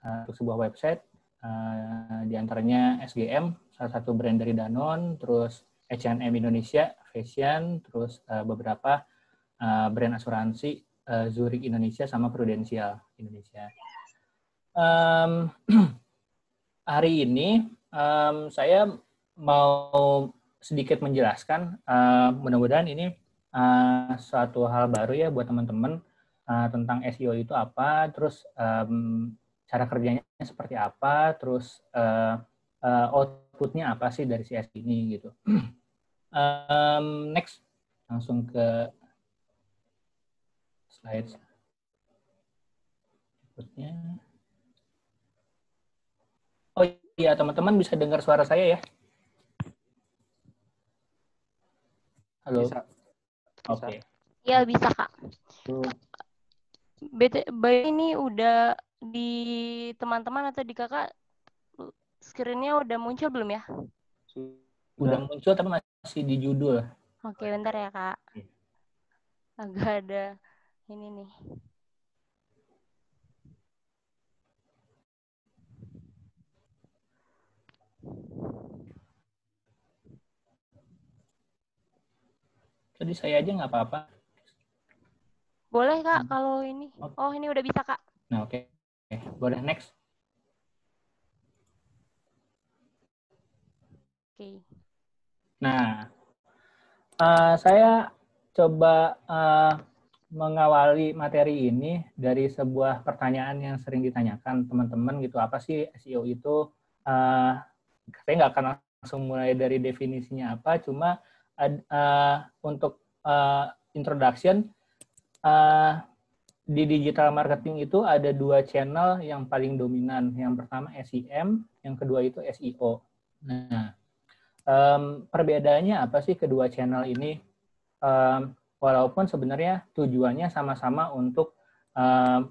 untuk sebuah website, di antaranya SGM, salah satu brand dari Danone, terus H&M Indonesia, fashion, terus beberapa brand asuransi, Zurich Indonesia, sama Prudential Indonesia. Hari ini saya mau sedikit menjelaskan, mudah-mudahan ini suatu hal baru ya buat teman-teman, tentang SEO itu apa, terus cara kerjanya seperti apa, terus outputnya apa sih dari si SEO ini gitu. Next, langsung ke slide berikutnya. Oh iya, teman-teman bisa dengar suara saya ya? Halo? Bisa. Oke. Iya, bisa, Kak. Ini udah di teman-teman atau di Kakak, screen-nya udah muncul belum ya? Udah muncul tapi masih di judul. Oke, bentar ya, Kak. Agak ada ini nih. Jadi saya aja nggak apa-apa. Boleh, Kak, kalau ini. Oh, ini udah bisa, Kak. Nah, oke. Boleh next. Oke. Nah, saya coba mengawali materi ini dari sebuah pertanyaan yang sering ditanyakan teman-teman gitu. Apa sih SEO itu? Saya nggak akan langsung mulai dari definisinya apa, cuma untuk introduction, di digital marketing itu ada 2 channel yang paling dominan. Yang pertama SEM, yang kedua itu SEO. Nah, perbedaannya apa sih kedua channel ini? Walaupun sebenarnya tujuannya sama-sama untuk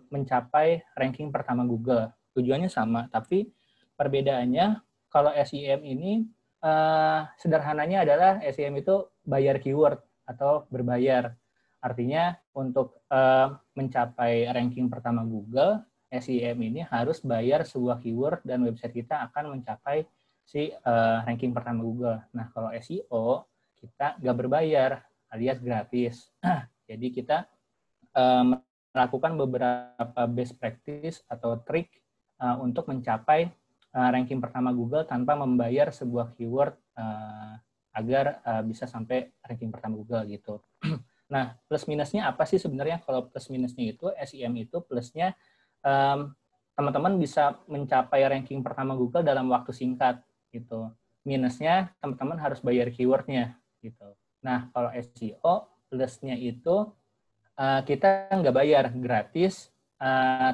mencapai ranking pertama Google. Tujuannya sama, tapi perbedaannya kalau SEM ini sederhananya adalah SEM itu bayar keyword atau berbayar. Artinya untuk mencapai ranking pertama Google, SEM ini harus bayar sebuah keyword dan website kita akan mencapai si ranking pertama Google. Nah, kalau SEO kita nggak berbayar alias gratis. Jadi kita melakukan beberapa best practice atau trik untuk mencapai ranking pertama Google tanpa membayar sebuah keyword agar bisa sampai ranking pertama Google gitu. Nah, plus minusnya apa sih sebenarnya? Kalau plus minusnya itu, SEM itu plusnya teman-teman bisa mencapai ranking pertama Google dalam waktu singkat gitu. Minusnya teman-teman harus bayar keywordnya gitu. Nah, kalau SEO plusnya itu kita nggak bayar, gratis,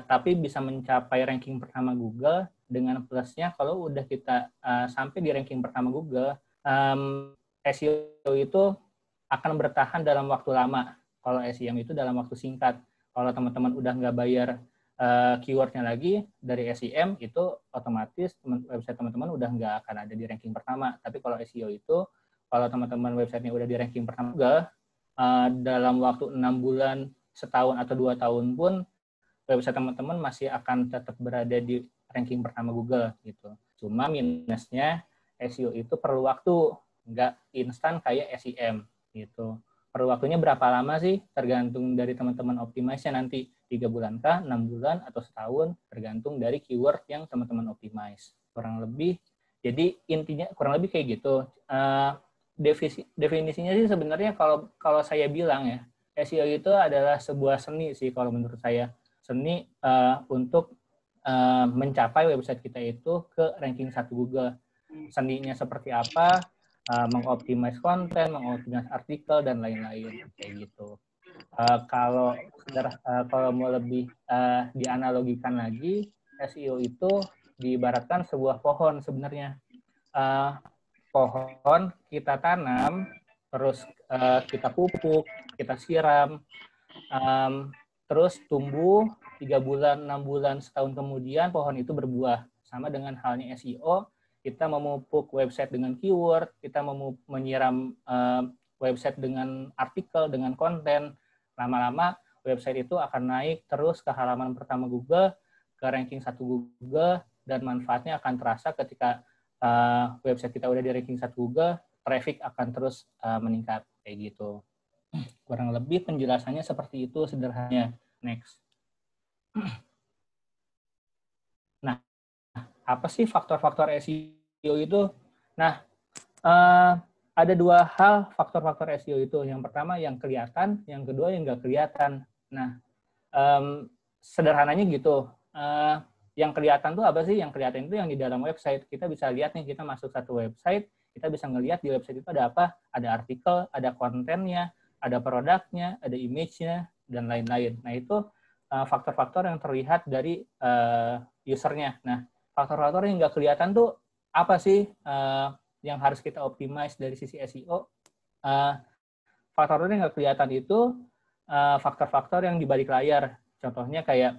tapi bisa mencapai ranking pertama Google. Dengan plusnya kalau udah kita sampai di ranking pertama Google, SEO itu akan bertahan dalam waktu lama. Kalau SEM itu dalam waktu singkat. Kalau teman-teman udah nggak bayar keywordnya lagi dari SEM, itu otomatis website teman-teman udah nggak akan ada di ranking pertama. Tapi kalau SEO itu, kalau teman-teman websitenya udah di ranking pertama Google, dalam waktu 6 bulan, setahun atau 2 tahun pun, website teman-teman masih akan tetap berada di ranking pertama Google gitu. Cuma minusnya SEO itu perlu waktu, nggak instan kayak SEM gitu. Perlu waktunya berapa lama sih? Tergantung dari teman-teman optimize-nya nanti. 3 bulan kah, 6 bulan, atau setahun, tergantung dari keyword yang teman-teman optimize. Kurang lebih, jadi intinya kurang lebih kayak gitu. Definisinya sih sebenarnya kalau saya bilang ya, SEO itu adalah sebuah seni sih kalau menurut saya. Seni untuk mencapai website kita itu ke ranking 1 Google. Seninya seperti apa? Mengoptimize konten, mengoptimize artikel, dan lain-lain kayak gitu. Kalau mau lebih dianalogikan lagi, SEO itu diibaratkan sebuah pohon sebenarnya. Pohon kita tanam, terus kita pupuk, kita siram, terus tumbuh 3 bulan, 6 bulan, setahun kemudian pohon itu berbuah. Sama dengan halnya SEO, kita memupuk website dengan keyword, kita menyiram website dengan artikel, dengan konten. Lama-lama website itu akan naik terus ke halaman pertama Google, ke ranking 1 Google, dan manfaatnya akan terasa ketika website kita udah di ranking 1 Google, traffic akan terus meningkat kayak gitu. Kurang lebih penjelasannya seperti itu sederhananya. Next. Nah, apa sih faktor-faktor SEO itu? Nah, ada dua hal faktor-faktor SEO itu. Yang pertama yang kelihatan, yang kedua yang nggak kelihatan. Nah, sederhananya gitu. Yang kelihatan tuh apa sih? Yang kelihatan itu yang di dalam website. Kita bisa lihat nih, kita masuk satu website, kita bisa ngelihat di website itu ada apa? Ada artikel, ada kontennya, ada produknya, ada image-nya, dan lain-lain. Nah, itu faktor-faktor yang terlihat dari usernya. Nah, faktor-faktor yang nggak kelihatan tuh apa sih yang harus kita optimize dari sisi SEO? Faktor yang nggak kelihatan itu faktor-faktor yang di balik layar. Contohnya kayak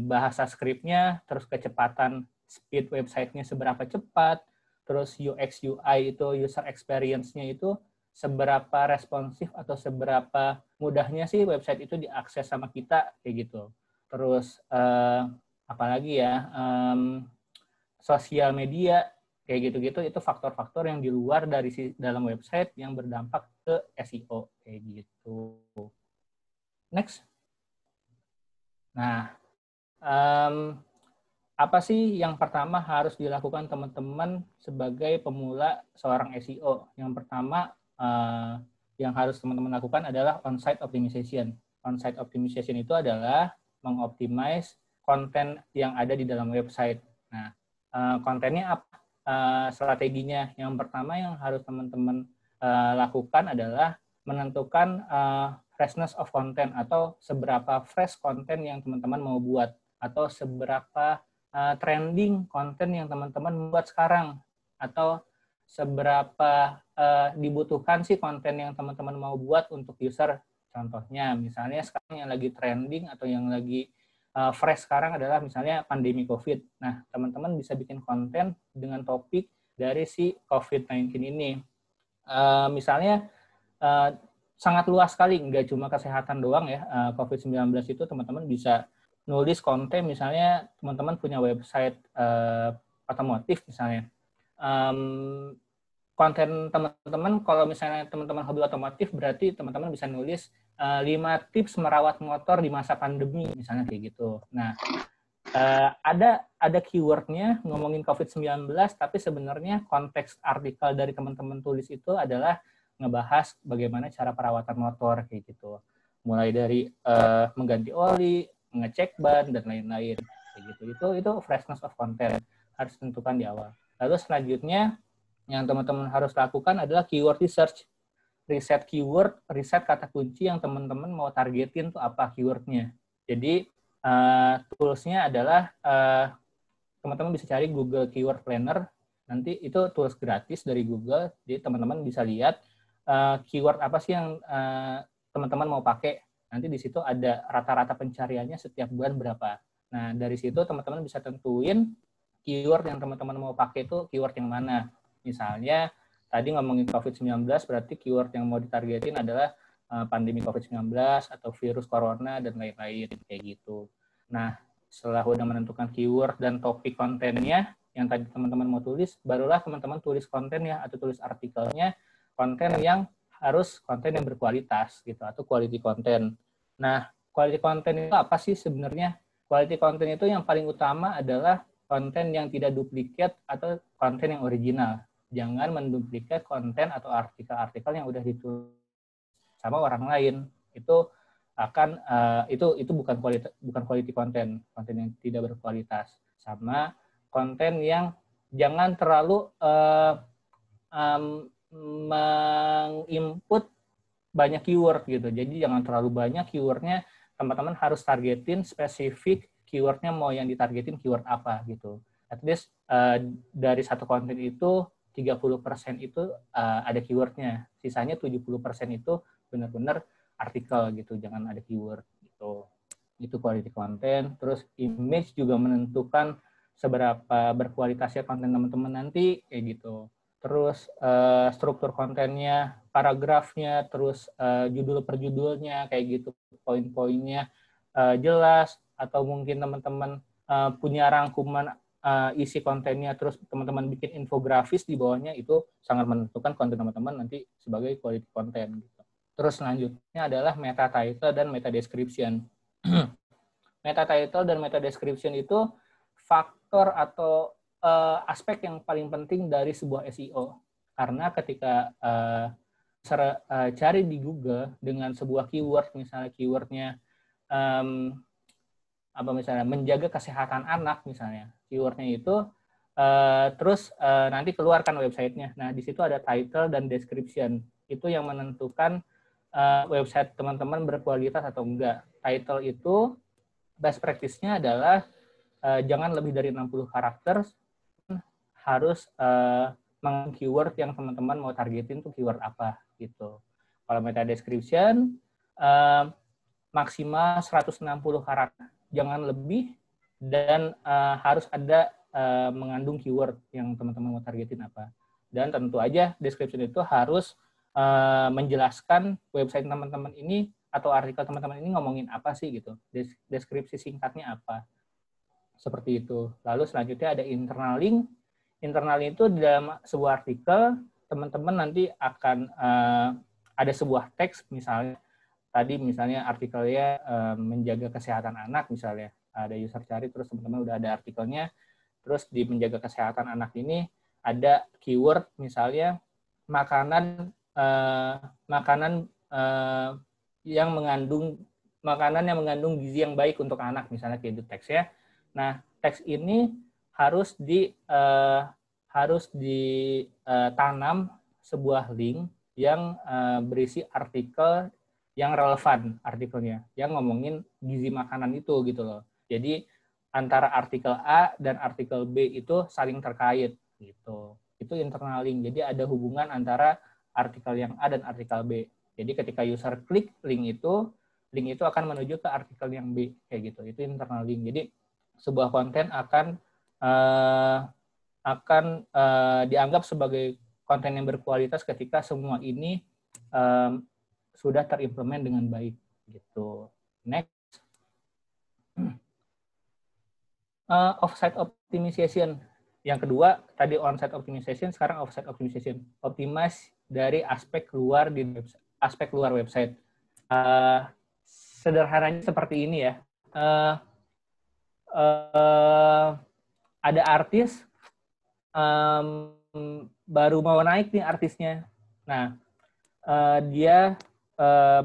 bahasa skripnya, terus kecepatan speed website-nya seberapa cepat, terus UX UI itu user experience-nya itu seberapa responsif atau seberapa mudahnya sih website itu diakses sama kita kayak gitu. Terus apalagi ya, sosial media kayak gitu-gitu, itu faktor-faktor yang di luar dari dalam website yang berdampak ke SEO kayak gitu. Next. Nah, apa sih yang pertama harus dilakukan teman-teman sebagai pemula seorang SEO? Yang pertama yang harus teman-teman lakukan adalah on-site optimization. On-site optimization itu adalah mengoptimize konten yang ada di dalam website. Nah, kontennya apa? Strateginya yang pertama yang harus teman-teman lakukan adalah menentukan freshness of content, atau seberapa fresh konten yang teman-teman mau buat, atau seberapa trending konten yang teman-teman buat sekarang, atau seberapa dibutuhkan sih konten yang teman-teman mau buat untuk user. Contohnya misalnya sekarang yang lagi trending atau yang lagi fresh sekarang adalah misalnya pandemi COVID. Nah, teman-teman bisa bikin konten dengan topik dari si COVID-19 ini. Misalnya sangat luas sekali, nggak cuma kesehatan doang ya. COVID-19 itu teman-teman bisa nulis konten, misalnya teman-teman punya website otomotif misalnya. Konten teman-teman, kalau misalnya teman-teman hobi otomotif, berarti teman-teman bisa nulis 5 tips merawat motor di masa pandemi, misalnya kayak gitu. Nah, ada keywordnya ngomongin COVID-19, tapi sebenarnya konteks artikel dari teman-teman tulis itu adalah ngebahas bagaimana cara perawatan motor kayak gitu. Mulai dari mengganti oli, ngecek ban, dan lain-lain kayak gitu. Itu freshness of content harus ditentukan di awal. Lalu selanjutnya yang teman-teman harus lakukan adalah keyword research. Riset keyword, riset kata kunci yang teman-teman mau targetin tuh apa keywordnya. Jadi tools-nya adalah teman-teman bisa cari Google Keyword Planner. Nanti itu tools gratis dari Google. Jadi teman-teman bisa lihat keyword apa sih yang teman-teman mau pakai. Nanti di situ ada rata-rata pencariannya setiap bulan berapa. Nah, dari situ teman-teman bisa tentuin keyword yang teman-teman mau pakai itu keyword yang mana. Misalnya, tadi ngomongin COVID-19, berarti keyword yang mau ditargetin adalah pandemi COVID-19 atau virus corona dan lain-lain kayak gitu. Nah, setelah udah menentukan keyword dan topik kontennya yang tadi teman-teman mau tulis, barulah teman-teman tulis kontennya atau tulis artikelnya, konten yang harus konten yang berkualitas gitu, atau quality content. Nah, quality content itu apa sih sebenarnya? Quality content itu yang paling utama adalah konten yang tidak duplikat atau konten yang original. Jangan menduplikat konten atau artikel-artikel yang udah ditulis sama orang lain. Itu akan itu bukan quality konten yang tidak berkualitas. Sama konten yang jangan terlalu menginput banyak keyword gitu. Jadi jangan terlalu banyak keywordnya. Teman-teman harus targetin spesifik keywordnya, mau yang ditargetin keyword apa gitu. At least dari satu konten itu 30% itu ada keywordnya. Sisanya 70% itu benar-benar artikel gitu, jangan ada keyword gitu. Itu quality content. Terus image juga menentukan seberapa berkualitasnya konten teman-teman nanti kayak gitu. Terus struktur kontennya, paragrafnya, terus judul per judulnya kayak gitu, poin-poinnya jelas, atau mungkin teman-teman punya rangkuman isi kontennya, terus teman-teman bikin infografis di bawahnya, itu sangat menentukan konten teman-teman nanti sebagai quality content gitu. Terus selanjutnya adalah meta title dan meta description. Meta title dan meta description itu faktor atau aspek yang paling penting dari sebuah SEO. Karena ketika cari di Google dengan sebuah keyword, misalnya keywordnya misalnya menjaga kesehatan anak misalnya, keywordnya itu terus nanti keluarkan websitenya. Nah, di situ ada title dan description. Itu yang menentukan website teman-teman berkualitas atau enggak. Title itu best practice-nya adalah jangan lebih dari 60 karakter, harus keyword yang teman-teman mau targetin tuh keyword apa gitu. Kalau meta description maksimal 160 karakter, jangan lebih, dan harus ada mengandung keyword yang teman-teman mau targetin apa. Dan tentu aja description itu harus menjelaskan website teman-teman ini atau artikel teman-teman ini ngomongin apa sih gitu. Deskripsi singkatnya apa. Seperti itu. Lalu selanjutnya ada internal link. Internal link itu di dalam sebuah artikel, teman-teman nanti akan ada sebuah teks, misalnya tadi misalnya artikelnya menjaga kesehatan anak misalnya. Ada user cari, terus teman-teman udah ada artikelnya, terus di menjaga kesehatan anak ini ada keyword misalnya makanan yang mengandung gizi yang baik untuk anak misalnya, kayak itu teks ya. Nah, teks ini harus ditanam sebuah link yang berisi artikel yang relevan, artikelnya yang ngomongin gizi makanan itu gitu loh. Jadi antara artikel A dan artikel B itu saling terkait gitu. Itu internal link. Jadi ada hubungan antara artikel yang A dan artikel B. Jadi ketika user klik link itu akan menuju ke artikel yang B kayak gitu. Itu internal link. Jadi sebuah konten akan dianggap sebagai konten yang berkualitas ketika semua ini sudah terimplement dengan baik gitu. Next. Offsite optimization. Yang kedua, tadi on-site optimization, sekarang offsite optimization. Optimize dari aspek luar website. Sederhananya seperti ini ya. Ada artis, baru mau naik nih artisnya. Nah, dia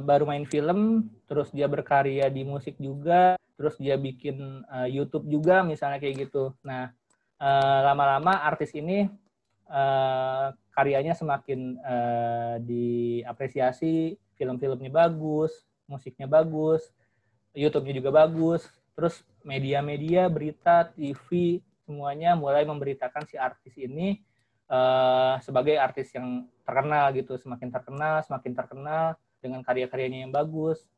baru main film, terus dia berkarya di musik juga, terus dia bikin YouTube juga misalnya kayak gitu. Nah, lama-lama artis ini karyanya semakin diapresiasi, film-filmnya bagus, musiknya bagus, YouTube-nya juga bagus, terus media-media, berita, TV, semuanya mulai memberitakan si artis ini sebagai artis yang terkenal gitu, semakin terkenal dengan karya-karyanya yang bagus.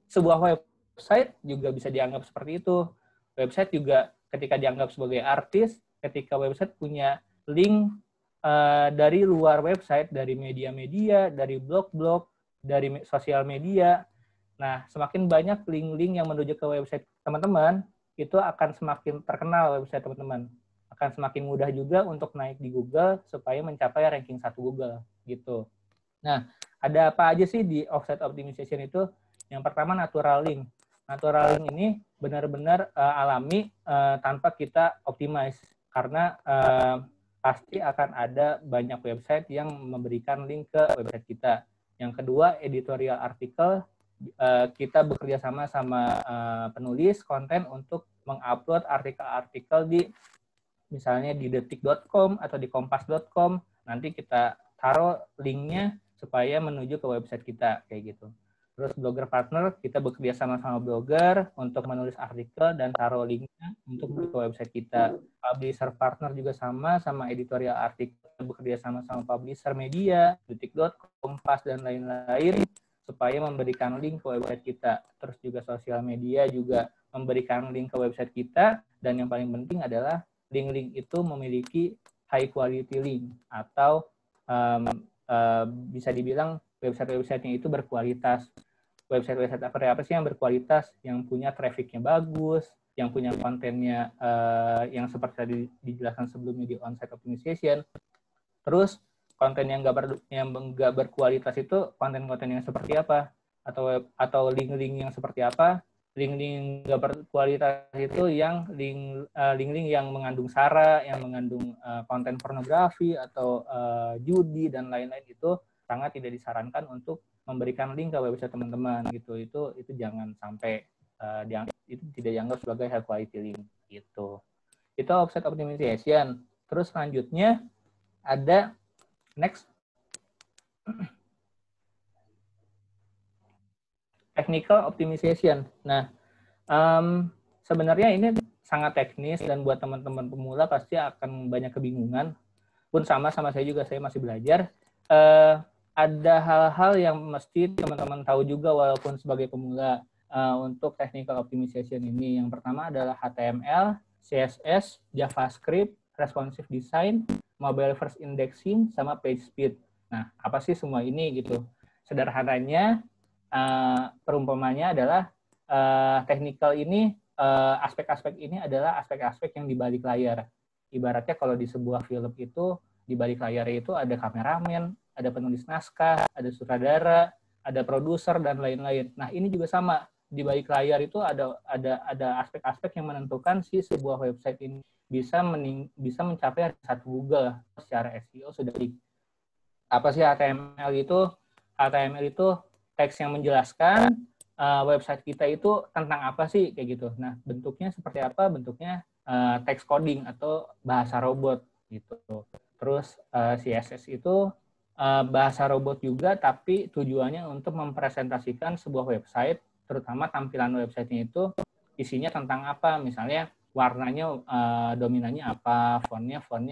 Sebuah website juga bisa dianggap seperti itu. Website juga ketika dianggap sebagai artis, ketika website punya link dari luar website, dari media-media, dari blog-blog, dari sosial media. Nah, semakin banyak link-link yang menuju ke website teman-teman, itu akan semakin terkenal website teman-teman. Akan semakin mudah juga untuk naik di Google supaya mencapai ranking 1 Google gitu. Nah, ada apa aja sih di offsite optimization itu? Yang pertama, natural link. Natural link ini benar-benar alami tanpa kita optimize, karena pasti akan ada banyak website yang memberikan link ke website kita. Yang kedua, editorial artikel. Kita bekerja sama penulis konten untuk mengupload artikel-artikel di misalnya di detik.com atau di kompas.com. Nanti kita taruh linknya supaya menuju ke website kita kayak gitu. Terus blogger partner, kita bekerja sama blogger untuk menulis artikel dan taruh linknya untuk ke website kita. Publisher partner juga sama editorial artikel, bekerja sama publisher media, detik.com, kompas, dan lain-lain supaya memberikan link ke website kita. Terus juga sosial media juga memberikan link ke website kita, dan yang paling penting adalah link-link itu memiliki high quality link atau bisa dibilang website-websitenya itu berkualitas. website-website apa sih yang berkualitas, yang punya traffic-nya bagus, yang punya kontennya yang seperti tadi dijelaskan sebelumnya di on-site optimization. Terus konten yang nggak berkualitas itu konten-konten yang seperti apa, atau link-link yang seperti apa. Link-link nggak berkualitas itu yang link-link yang mengandung sara, yang mengandung konten pornografi atau judi dan lain-lain, itu sangat tidak disarankan untuk memberikan link ke website teman-teman gitu. Itu jangan sampai itu tidak dianggap sebagai high quality link gitu. Itu website optimization. Terus selanjutnya ada next technical optimization. Nah, sebenarnya ini sangat teknis dan buat teman-teman pemula pasti akan banyak kebingungan. Pun sama saya juga, saya masih belajar. Ada hal-hal yang mesti teman-teman tahu juga walaupun sebagai pemula untuk technical optimization ini. Yang pertama adalah HTML, CSS, JavaScript, responsive design, mobile first indexing, sama page speed. Nah, apa sih semua ini gitu? Sederhananya, perumpamannya adalah technical ini, aspek-aspek ini adalah aspek-aspek yang di balik layar. Ibaratnya kalau di sebuah film itu, di balik layar itu ada kameramen, ada penulis naskah, ada sutradara, ada produser, dan lain-lain. Nah, ini juga sama. Di balik layar itu ada aspek-aspek yang menentukan si sebuah website ini bisa mencapai satu Google secara SEO sudah. Apa sih HTML itu? HTML itu teks yang menjelaskan website kita itu tentang apa sih, kayak gitu. Nah, bentuknya seperti apa? Bentuknya text coding atau bahasa robot gitu. Terus CSS itu bahasa robot juga, tapi tujuannya untuk mempresentasikan sebuah website, terutama tampilan websitenya itu isinya tentang apa. Misalnya warnanya dominannya apa, fontnya font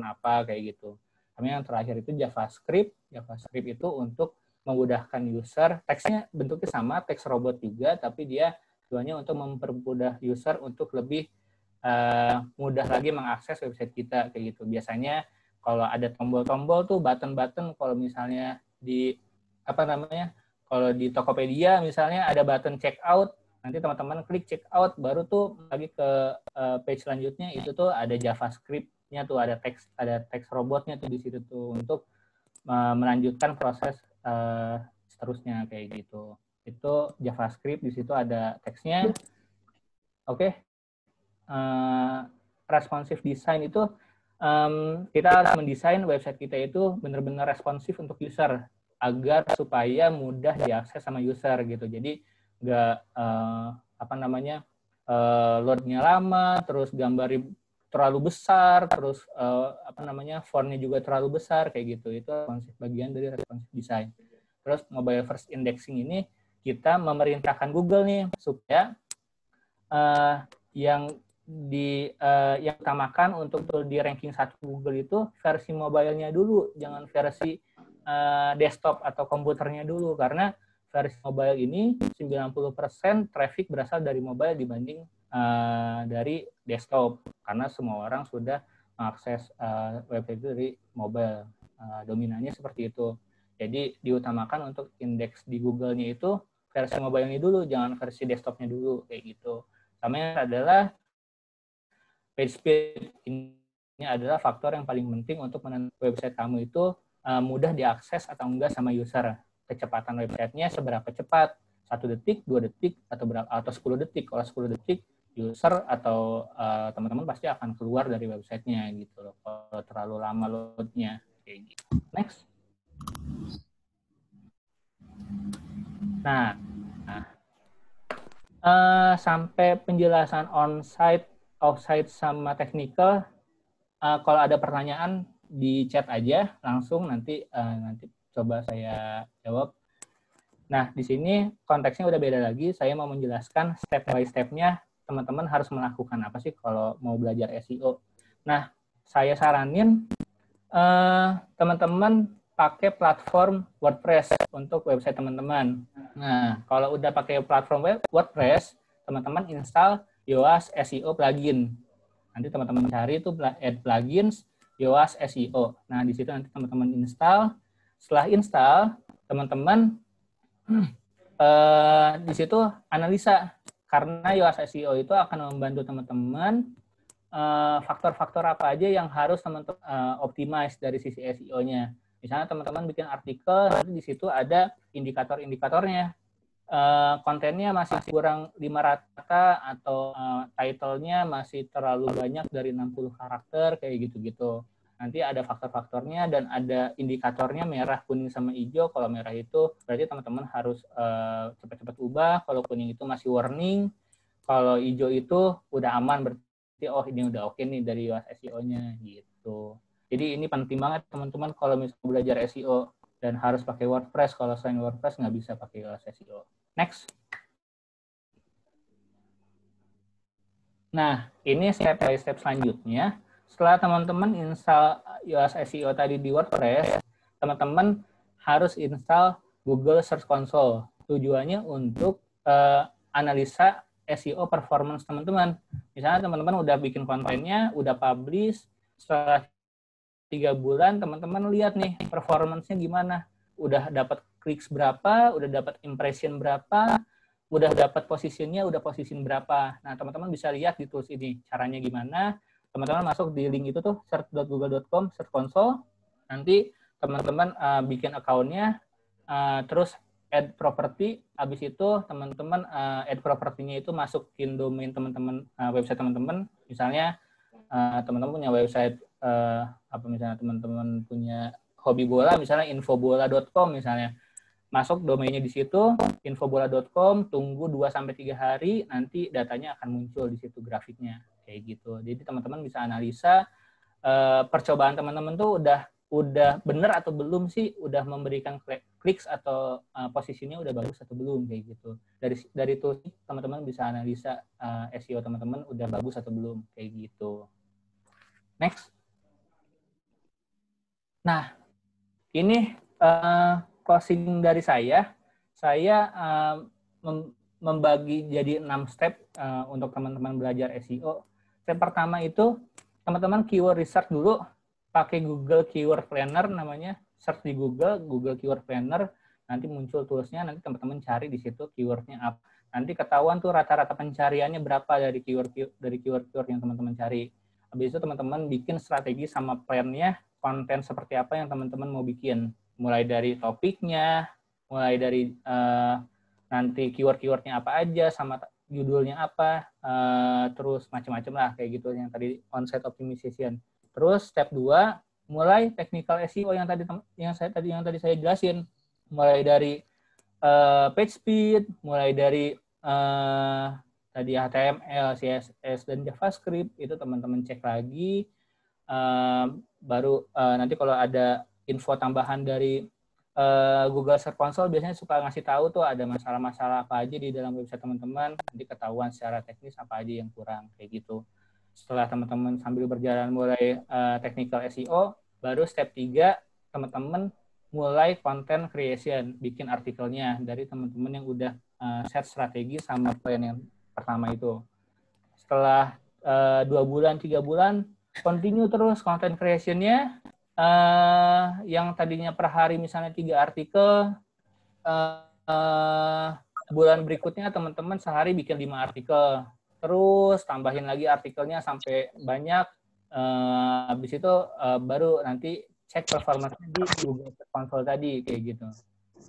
apa, kayak gitu. Sama yang terakhir itu JavaScript. JavaScript itu untuk memudahkan user. Teksnya bentuknya sama, teks robot juga, tapi dia tujuannya untuk mempermudah user untuk lebih mudah lagi mengakses website kita, kayak gitu. Biasanya kalau ada tombol-tombol tuh, button-button, kalau misalnya di kalau di Tokopedia misalnya ada button check out, nanti teman-teman klik check out, baru tuh lagi ke page selanjutnya, itu tuh ada JavaScript-nya tuh, ada teks robotnya tuh di situ tuh untuk melanjutkan proses seterusnya, kayak gitu. Itu JavaScript, di situ ada teksnya. Oke. Responsive design itu kita harus mendesain website kita itu benar-benar responsif untuk user, agar supaya mudah diakses sama user gitu. Jadi nggak loadnya lama, terus gambar terlalu besar, terus fontnya juga terlalu besar, kayak gitu. Itu bagian dari responsive design. Terus mobile first indexing ini kita memerintahkan Google nih supaya yang utamakan untuk di ranking 1 Google itu versi mobile-nya dulu, jangan versi desktop atau komputernya dulu, karena versi mobile ini 90% traffic berasal dari mobile dibanding dari desktop, karena semua orang sudah mengakses website itu dari mobile. Dominannya seperti itu. Jadi diutamakan untuk indeks di Google-nya itu versi mobile-nya dulu, jangan versi desktop-nya dulu, kayak gitu. Sama yang adalah page speed. Ini adalah faktor yang paling penting untuk menentukan website kamu itu mudah diakses atau enggak sama user. Kecepatan websitenya seberapa cepat, 1 detik, 2 detik, atau 10 detik. Kalau 10 detik, user atau teman-teman pasti akan keluar dari websitenya gitu loh. Kalau terlalu lama loadnya, kayak gitu. Next. Nah, sampai penjelasan on-site, off-site, sama technical. Kalau ada pertanyaan di chat aja langsung, nanti coba saya jawab. Nah, di sini konteksnya udah beda lagi. Saya mau menjelaskan step by step-nya teman-teman harus melakukan apa sih kalau mau belajar SEO. Nah, saya saranin teman-teman pakai platform WordPress untuk website teman-teman. Nah, kalau udah pakai platform WordPress, teman-teman install Yoast SEO plugin. Nanti teman-teman cari itu add plugins Yoast SEO. Nah, di situ nanti teman-teman install. Setelah install, teman-teman di situ analisa, karena UX SEO itu akan membantu teman-teman faktor-faktor apa aja yang harus teman-teman optimize dari sisi SEO-nya. Misalnya teman-teman bikin artikel, nanti di situ ada indikator-indikatornya. Kontennya masih kurang 5 rata atau title-nya masih terlalu banyak dari 60 karakter, kayak gitu-gitu. Nanti ada faktor-faktornya dan ada indikatornya merah, kuning, sama hijau. Kalau merah itu berarti teman-teman harus cepat-cepat ubah. Kalau kuning itu masih warning. Kalau hijau itu udah aman, berarti oh ini udah oke nih dari UX SEO-nya gitu. Jadi ini penting banget teman-teman kalau misalnya belajar SEO dan harus pakai WordPress. Kalau selain WordPress nggak bisa pakai UX SEO. Next. Nah, ini step by step selanjutnya. Setelah teman-teman install UX SEO tadi di WordPress, teman-teman harus install Google Search Console. Tujuannya untuk analisa SEO performance teman-teman. Misalnya teman-teman udah bikin kontennya, udah publish, setelah 3 bulan teman-teman lihat nih performance-nya gimana. Udah dapat clicks berapa, udah dapat impression berapa, udah dapat posisinya, udah position berapa. Nah, teman-teman bisa lihat di tools ini caranya gimana. Teman-teman masuk di link itu tuh search.google.com, search console. Nanti teman-teman bikin account-nya, terus add property. Habis itu teman-teman add property-nya itu masukin domain teman-teman, website teman-teman. Misalnya teman-teman punya website apa misalnya teman-teman punya hobi bola, misalnya infobola.com misalnya. Masuk domainnya di situ, infobola.com, tunggu 2-3 hari, nanti datanya akan muncul di situ grafiknya, kayak gitu. Jadi teman-teman bisa analisa percobaan teman-teman tuh udah bener atau belum sih, udah memberikan clicks atau posisinya udah bagus atau belum, kayak gitu. Dari itu teman-teman bisa analisa SEO teman-teman udah bagus atau belum, kayak gitu. Next. Nah, ini closing dari saya membagi jadi 6 step untuk teman-teman belajar SEO. Step pertama itu teman-teman keyword research dulu, pakai Google Keyword Planner namanya, search di Google Keyword Planner, nanti muncul toolsnya, nanti teman-teman cari di situ keywordnya apa. Nanti ketahuan tuh rata-rata pencariannya berapa dari keyword yang teman-teman cari. Habis itu teman-teman bikin strategi sama plan-nya, konten seperti apa yang teman-teman mau bikin. Mulai dari topiknya, mulai dari nanti keyword-keywordnya apa aja, sama judulnya apa, terus macam-macam lah kayak gitu yang tadi on-site optimization. Terus step 2, mulai technical SEO yang tadi saya jelasin. Mulai dari page speed, mulai dari tadi HTML, CSS, dan JavaScript, itu teman-teman cek lagi. Baru nanti kalau ada info tambahan dari Google Search Console biasanya suka ngasih tahu tuh ada masalah-masalah apa aja di dalam website teman-teman, nanti ketahuan secara teknis apa aja yang kurang, kayak gitu. Setelah teman-teman sambil berjalan mulai technical SEO, baru step 3 teman-teman mulai content creation, bikin artikelnya dari teman-teman yang udah set strategi sama plan yang pertama itu. Setelah 2 bulan, 3 bulan, continue terus content creation-nya, yang tadinya per hari misalnya 3 artikel, bulan berikutnya teman-teman sehari bikin 5 artikel, terus tambahin lagi artikelnya sampai banyak, habis itu baru nanti cek performanya di Google Search Console tadi, kayak gitu.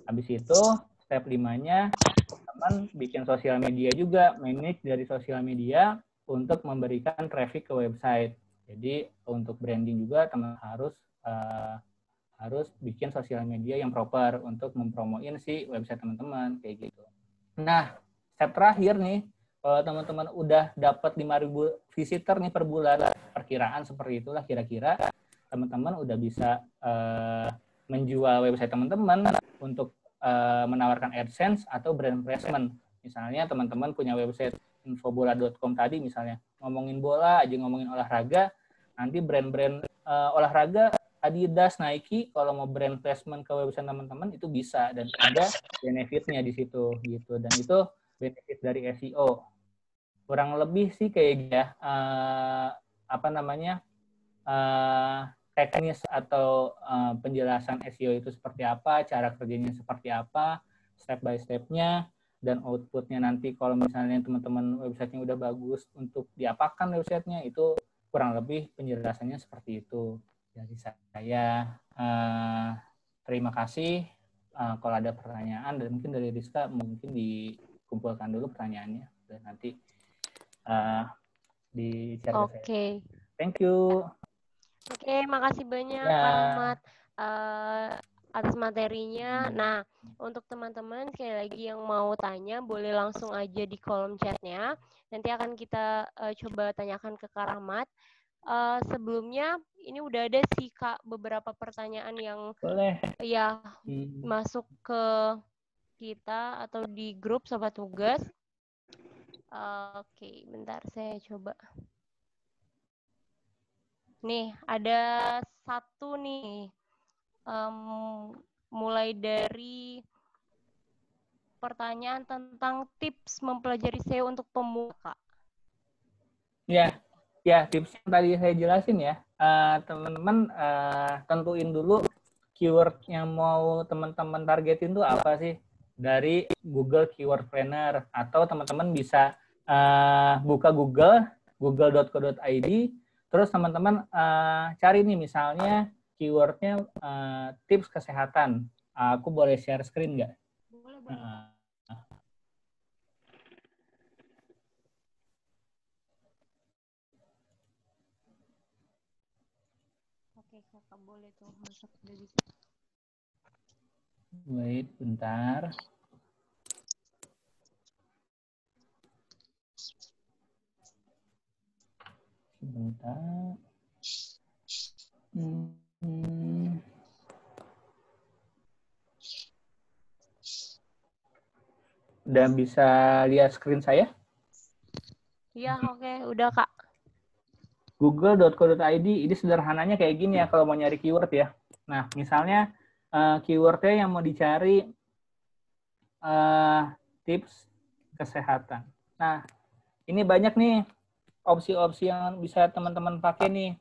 Habis itu step 5-nya teman bikin sosial media juga, manage dari sosial media untuk memberikan traffic ke website. Jadi untuk branding juga teman harus bikin sosial media yang proper untuk mempromoin si website teman-teman, kayak gitu. Nah, step terakhir nih, kalau teman-teman udah dapat 5.000 visitor nih per bulan, perkiraan seperti itulah kira-kira, teman-teman udah bisa menjual website teman-teman untuk menawarkan AdSense atau brand placement. Misalnya teman-teman punya website infobola.com tadi misalnya, ngomongin bola aja, ngomongin olahraga, nanti brand-brand olahraga Adidas, Nike, kalau mau brand placement ke website teman-teman itu bisa, dan ada benefitnya di situ gitu, dan itu benefit dari SEO. Kurang lebih sih kayak ya teknis atau penjelasan SEO itu seperti apa, cara kerjanya seperti apa. step by step-nya, dan output-nya nanti kalau misalnya teman-teman websitenya udah bagus untuk diapakan websitenya, itu kurang lebih penjelasannya seperti itu dari saya. Terima kasih. Kalau ada pertanyaan, dan mungkin dari Rizka mungkin dikumpulkan dulu pertanyaannya dan nanti di-share ke saya. Oke. Thank you. Oke, makasih banyak Ya. Kak Ahmad atas materinya. Nah, untuk teman-teman sekali lagi yang mau tanya, boleh langsung aja di kolom chatnya. Nanti akan kita coba tanyakan ke Kak Ahmad. Sebelumnya, ini udah ada sih Kak beberapa pertanyaan yang Boleh. Ya masuk ke kita atau di grup Sobat Tugas. Oke, bentar saya coba. Nih, ada satu nih. Mulai dari pertanyaan tentang tips mempelajari SEO untuk pemula, Kak. Ya, tips yang tadi saya jelasin ya. Teman-teman tentuin dulu keyword yang mau teman-teman targetin tuh apa sih dari Google Keyword Planner, atau teman-teman bisa buka google.co.id, terus teman-teman cari nih misalnya keywordnya tips kesehatan. Aku boleh share screen nggak? Boleh. Oke, Kakak boleh tuh masuk dari situ. Wait, bentar. Sebentar. Udah bisa lihat screen saya? Iya, oke. Udah, Kak. Google.co.id ini sederhananya kayak gini ya kalau mau nyari keyword ya. Nah, misalnya keywordnya yang mau dicari tips kesehatan. Nah, ini banyak nih opsi-opsi yang bisa teman-teman pakai nih.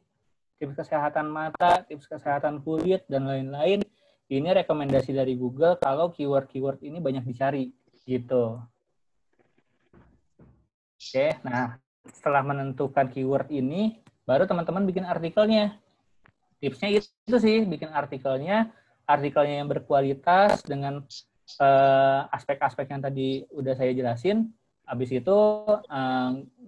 Tips kesehatan mata, tips kesehatan kulit, dan lain-lain. Ini rekomendasi dari Google kalau keyword-keyword ini banyak dicari. Gitu. Oke, nah setelah menentukan keyword ini, baru teman-teman bikin artikelnya. Tipsnya itu sih, bikin artikelnya yang berkualitas dengan aspek-aspek yang tadi udah saya jelasin. Habis itu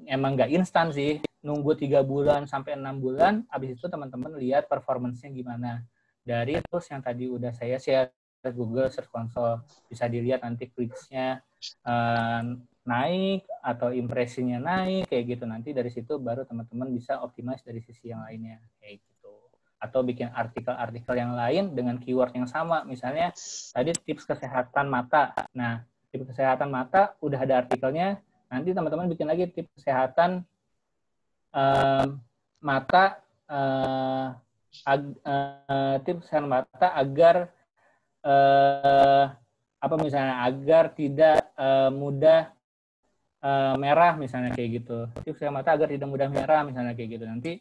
emang nggak instan sih, nunggu 3 bulan sampai 6 bulan, habis itu teman-teman lihat performance-nya gimana. Dari tools yang tadi udah saya share, Google Search Console, bisa dilihat nanti clicks-nya naik atau impresinya naik, kayak gitu. Nanti dari situ baru teman-teman bisa optimize dari sisi yang lainnya, kayak gitu. Atau bikin artikel-artikel yang lain dengan keyword yang sama. Misalnya tadi tips kesehatan mata. Nah, tips kesehatan mata udah ada artikelnya. Nanti teman-teman bikin lagi tips kesehatan mata, tips kesehatan mata agar apa misalnya agar tidak mudah merah misalnya kayak gitu. Tips kesehatan mata agar tidak mudah merah misalnya kayak gitu. Nanti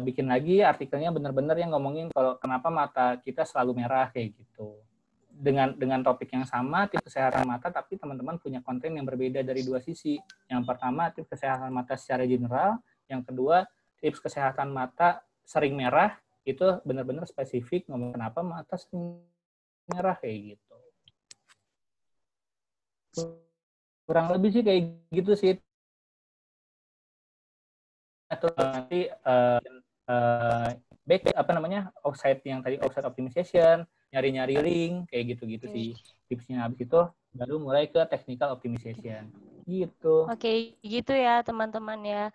bikin lagi artikelnya benar-benar yang ngomongin kalau kenapa mata kita selalu merah kayak gitu. Dengan topik yang sama, tips kesehatan mata, tapi teman-teman punya konten yang berbeda dari dua sisi. Yang pertama, tips kesehatan mata secara general. Yang kedua, tips kesehatan mata sering merah, itu benar-benar spesifik ngomong kenapa mata sering merah kayak gitu. Kurang lebih sih kayak gitu sih. Atau nanti back apa namanya offsite yang tadi offsite optimization, nyari-nyari link kayak gitu-gitu sih tipsnya. Habis itu baru mulai ke technical optimization gitu. Oke, gitu ya teman-teman ya.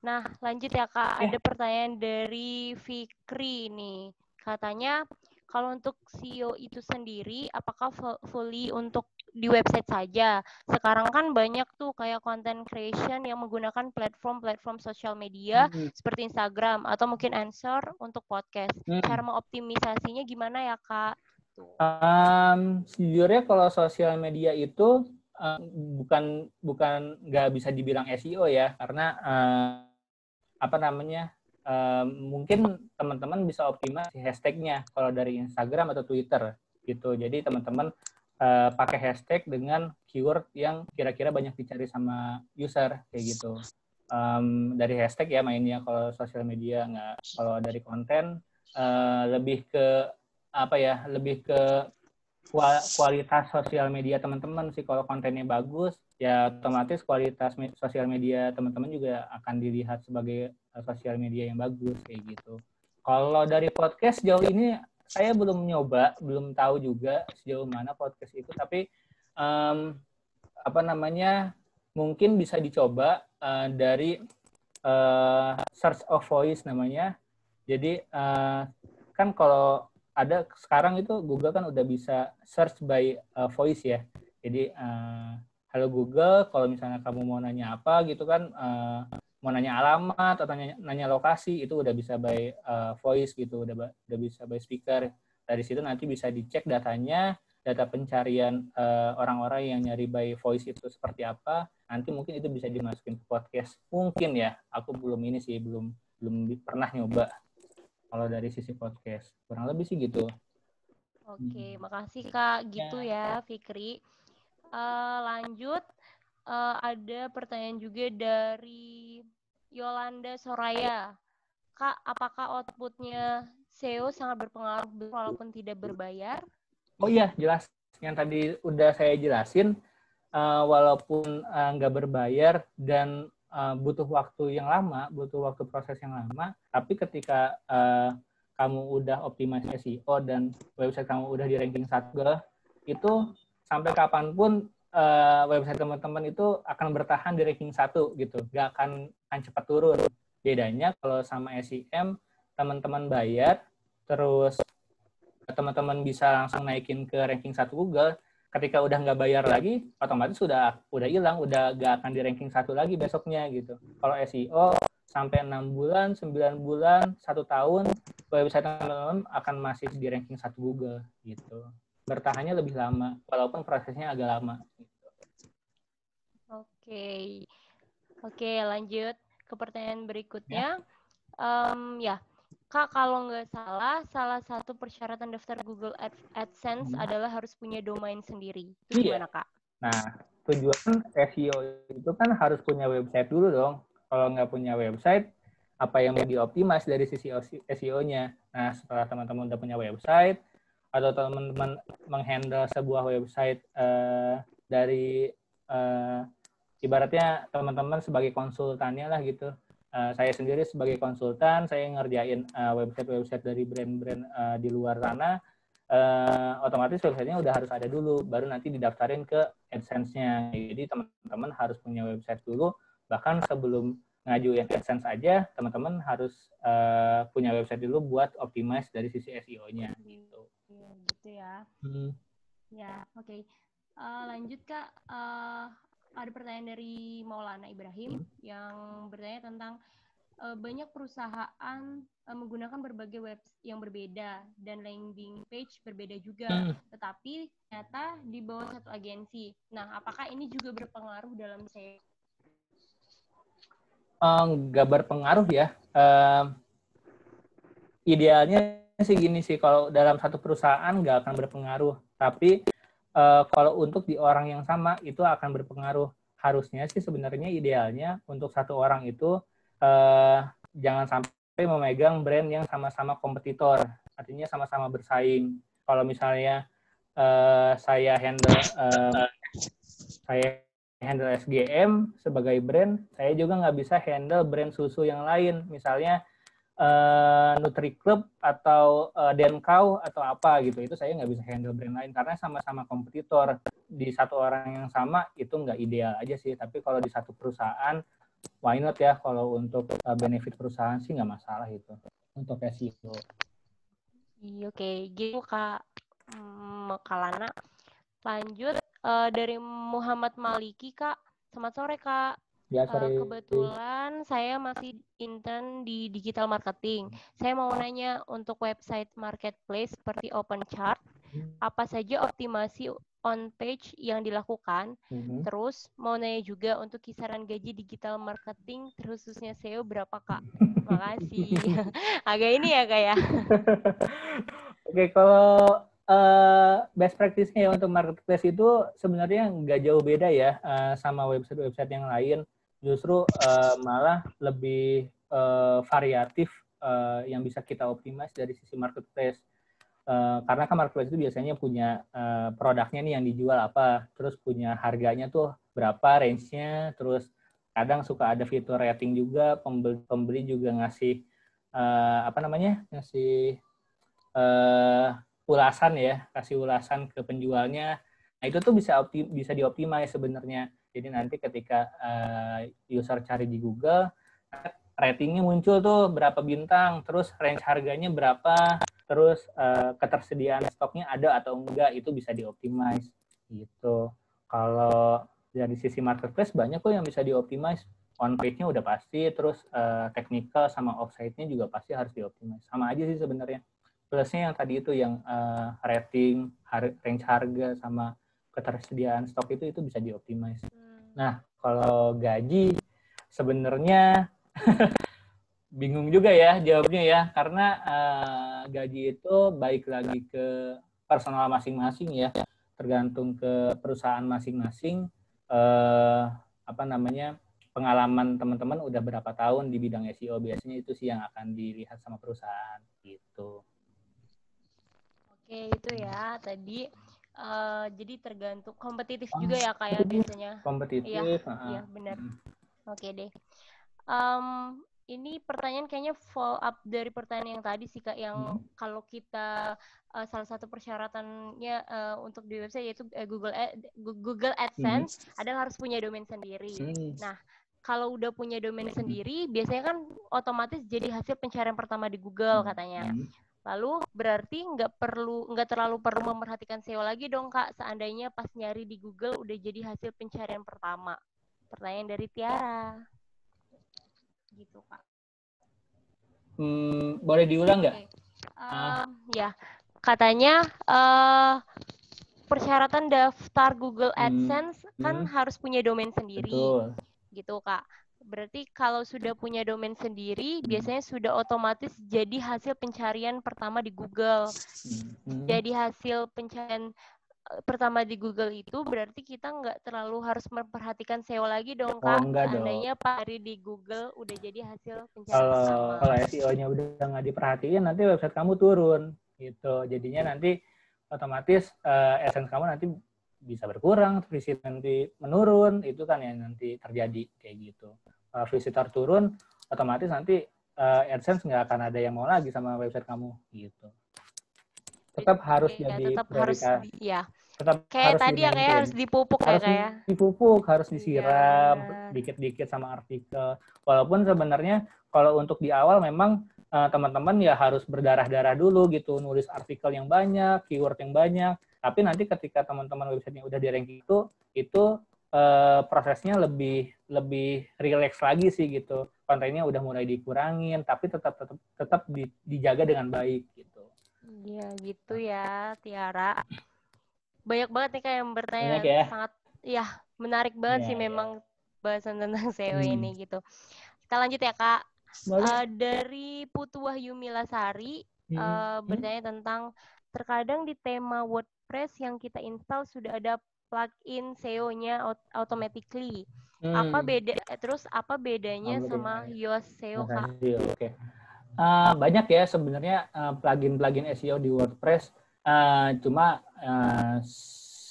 Nah, lanjut ya Kak. Ada pertanyaan dari Fikri nih. Katanya, kalau untuk SEO itu sendiri, apakah fully untuk di website saja? Sekarang kan banyak tuh kayak content creation yang menggunakan platform sosial media seperti Instagram atau mungkin Anchor untuk podcast. Cara mengoptimisasinya gimana ya Kak? Sejujurnya kalau sosial media itu bukan nggak bisa dibilang SEO ya, karena apa namanya mungkin teman-teman bisa optimasi hashtagnya kalau dari Instagram atau Twitter gitu. Jadi teman-teman pakai hashtag dengan keyword yang kira-kira banyak dicari sama user kayak gitu. Dari hashtag ya mainnya kalau sosial media, nggak kalau dari konten lebih ke lebih ke kualitas sosial media teman-teman sih. Kalau kontennya bagus ya otomatis kualitas sosial media teman-teman juga akan dilihat sebagai sosial media yang bagus kayak gitu. Kalau dari podcast jauh ini saya belum nyoba, belum tahu juga sejauh mana podcast itu, tapi mungkin bisa dicoba dari search of voice namanya. Jadi kan kalau ada sekarang itu Google kan udah bisa search by voice ya. Jadi halo Google, kalau misalnya kamu mau nanya apa gitu kan, mau nanya alamat atau nanya lokasi, itu udah bisa by voice gitu, udah bisa by speaker. Dari situ nanti bisa dicek datanya, data pencarian orang-orang yang nyari by voice itu seperti apa. Nanti mungkin itu bisa dimasukin ke podcast. Mungkin ya, aku belum pernah nyoba kalau dari sisi podcast. Kurang lebih sih gitu. Oke, makasih Kak. Gitu ya, Fikri. Lanjut, ada pertanyaan juga dari Yolanda Soraya. Kak, apakah outputnya SEO sangat berpengaruh walaupun tidak berbayar? Oh iya, jelas. Yang tadi udah saya jelasin, walaupun nggak berbayar dan butuh waktu yang lama, butuh waktu proses yang lama, tapi ketika kamu udah optimasi SEO dan website kamu udah di ranking 1, itu sampai kapanpun website teman-teman itu akan bertahan di ranking 1 gitu, nggak akan cepat turun. Bedanya kalau sama SEM, teman-teman bayar, terus teman-teman bisa langsung naikin ke ranking 1 Google. Ketika udah nggak bayar lagi, otomatis udah hilang, udah nggak akan di ranking 1 lagi besoknya gitu. Kalau SEO sampai 6 bulan, 9 bulan, 1 tahun, website teman-teman akan masih di ranking 1 Google gitu. Bertahannya lebih lama, walaupun prosesnya agak lama. Gitu. Oke, lanjut ke pertanyaan berikutnya. Ya, Kak, kalau nggak salah satu persyaratan daftar Google AdSense adalah harus punya domain sendiri. Itu gimana, Kak? Nah, tujuan SEO itu kan harus punya website dulu dong. Kalau nggak punya website, apa yang mau dioptimas dari sisi SEO-nya? Nah, setelah teman-teman udah punya website, atau teman-teman menghandle sebuah website dari ibaratnya teman-teman sebagai konsultannya lah gitu. Saya sendiri sebagai konsultan, saya ngerjain website-website dari brand-brand di luar sana. Otomatis websitenya udah harus ada dulu, baru nanti didaftarin ke AdSense-nya. Jadi teman-teman harus punya website dulu, bahkan sebelum ngajuin AdSense aja, teman-teman harus punya website dulu buat optimize dari sisi SEO-nya. Gitu. Gitu ya. Ya, oke. Lanjut Kak, ada pertanyaan dari Maulana Ibrahim yang bertanya tentang banyak perusahaan menggunakan berbagai web yang berbeda dan landing page berbeda juga, tetapi ternyata di bawah satu agensi. Nah, apakah ini juga berpengaruh dalam SEO? Nggak berpengaruh ya. Idealnya sih gini sih, kalau dalam satu perusahaan nggak akan berpengaruh. Tapi kalau untuk di orang yang sama itu akan berpengaruh. Harusnya sih sebenarnya idealnya untuk satu orang itu jangan sampai memegang brand yang sama-sama kompetitor, artinya sama-sama bersaing. Kalau misalnya saya handle SGM sebagai brand, saya juga nggak bisa handle brand susu yang lain, misalnya Nutri Club atau Denkau atau apa gitu. Itu saya nggak bisa handle brand lain karena sama-sama kompetitor. Di satu orang yang sama itu nggak ideal aja sih. Tapi kalau di satu perusahaan, why not ya? Kalau untuk benefit perusahaan sih nggak masalah itu untuk SEO. Oke, gitu Kak Kalana. Lanjut dari Muhammad Maliki, Kak. Selamat sore, Kak. Ya, sore. Kebetulan saya masih intern di digital marketing. Saya mau nanya untuk website marketplace seperti OpenChart, apa saja optimasi on page yang dilakukan? Terus mau nanya juga untuk kisaran gaji digital marketing khususnya SEO berapa, Kak? Makasih. Agak ini ya, Kak ya. Oke, kalau best practice-nya ya untuk marketplace itu sebenarnya nggak jauh beda ya sama website-website yang lain. Justru malah lebih variatif yang bisa kita optimize dari sisi marketplace. Karena kan marketplace itu biasanya punya produknya nih yang dijual apa, terus punya harganya tuh berapa range-nya, terus kadang suka ada fitur rating juga, pembeli juga ngasih ngasih ulasan ya, kasih ulasan ke penjualnya. Nah, itu tuh bisa dioptimize sebenarnya. Jadi nanti ketika user cari di Google, ratingnya muncul tuh berapa bintang, terus range harganya berapa, terus ketersediaan stoknya ada atau enggak, itu bisa dioptimize gitu. Kalau dari sisi marketplace banyak kok yang bisa dioptimize. On page-nya udah pasti, terus technical sama off-site-nya juga pasti harus dioptimize. Sama aja sih sebenarnya. Plusnya yang tadi itu yang rating, range harga, sama ketersediaan stok itu bisa dioptimize. Nah, kalau gaji sebenarnya bingung juga ya jawabnya ya, karena gaji itu baik lagi ke personal masing-masing ya, tergantung ke perusahaan masing-masing. Pengalaman teman-teman udah berapa tahun di bidang SEO, biasanya itu sih yang akan dilihat sama perusahaan gitu. Oke, itu ya tadi. Jadi tergantung kompetitif juga ya kayak biasanya. Kompetitif. Iya benar. Oke deh. Ini pertanyaan kayaknya follow up dari pertanyaan yang tadi sih Kak, yang kalau kita salah satu persyaratannya untuk di website yaitu Google AdSense adalah harus punya domain sendiri. Nah, kalau udah punya domain sendiri, biasanya kan otomatis jadi hasil pencarian pertama di Google katanya. Lalu berarti nggak terlalu perlu memperhatikan SEO lagi dong Kak, seandainya pas nyari di Google udah jadi hasil pencarian pertama. Pertanyaan dari Tiara. Gitu Kak. Boleh diulang nggak? Ya, katanya persyaratan daftar Google AdSense kan harus punya domain sendiri. Betul. Gitu Kak. Berarti kalau sudah punya domain sendiri, biasanya sudah otomatis jadi hasil pencarian pertama di Google. Jadi hasil pencarian pertama di Google itu berarti kita nggak terlalu harus memperhatikan SEO lagi dong Kak. Seandainya Pak Ari di Google udah jadi hasil pencarian pertama. Kalau SEO-nya udah nggak diperhatiin, nanti website kamu turun gitu. Jadinya nanti otomatis AdSense kamu nanti bisa berkurang, visit nanti menurun, itu kan yang nanti terjadi kayak gitu. Kalau visitor turun, otomatis nanti AdSense nggak akan ada yang mau lagi sama website kamu gitu. Tetap harus jadi prioritas. Tetap kayak harus tadi ya kayak harus dipupuk ya kayak. Dipupuk, harus disiram dikit-dikit sama artikel. Walaupun sebenarnya kalau untuk di awal memang teman-teman ya harus berdarah-darah dulu gitu, nulis artikel yang banyak, keyword yang banyak. Tapi nanti ketika teman-teman websitenya udah di ranking itu prosesnya lebih rileks lagi sih gitu. Kontennya udah mulai dikurangin, tapi tetap dijaga dengan baik gitu. Iya gitu ya Tiara. Banyak banget nih kayak yang bertanya, sangat menarik banget sih memang bahasan tentang SEO ini gitu. Kita lanjut ya Kak. Dari Putu Wahyu Milasari bertanya tentang terkadang di tema WordPress yang kita install sudah ada plugin SEO-nya automatically. Apa bedanya sama Yoast SEO Kak? Oke. Banyak ya sebenarnya plugin-plugin SEO di WordPress. Cuma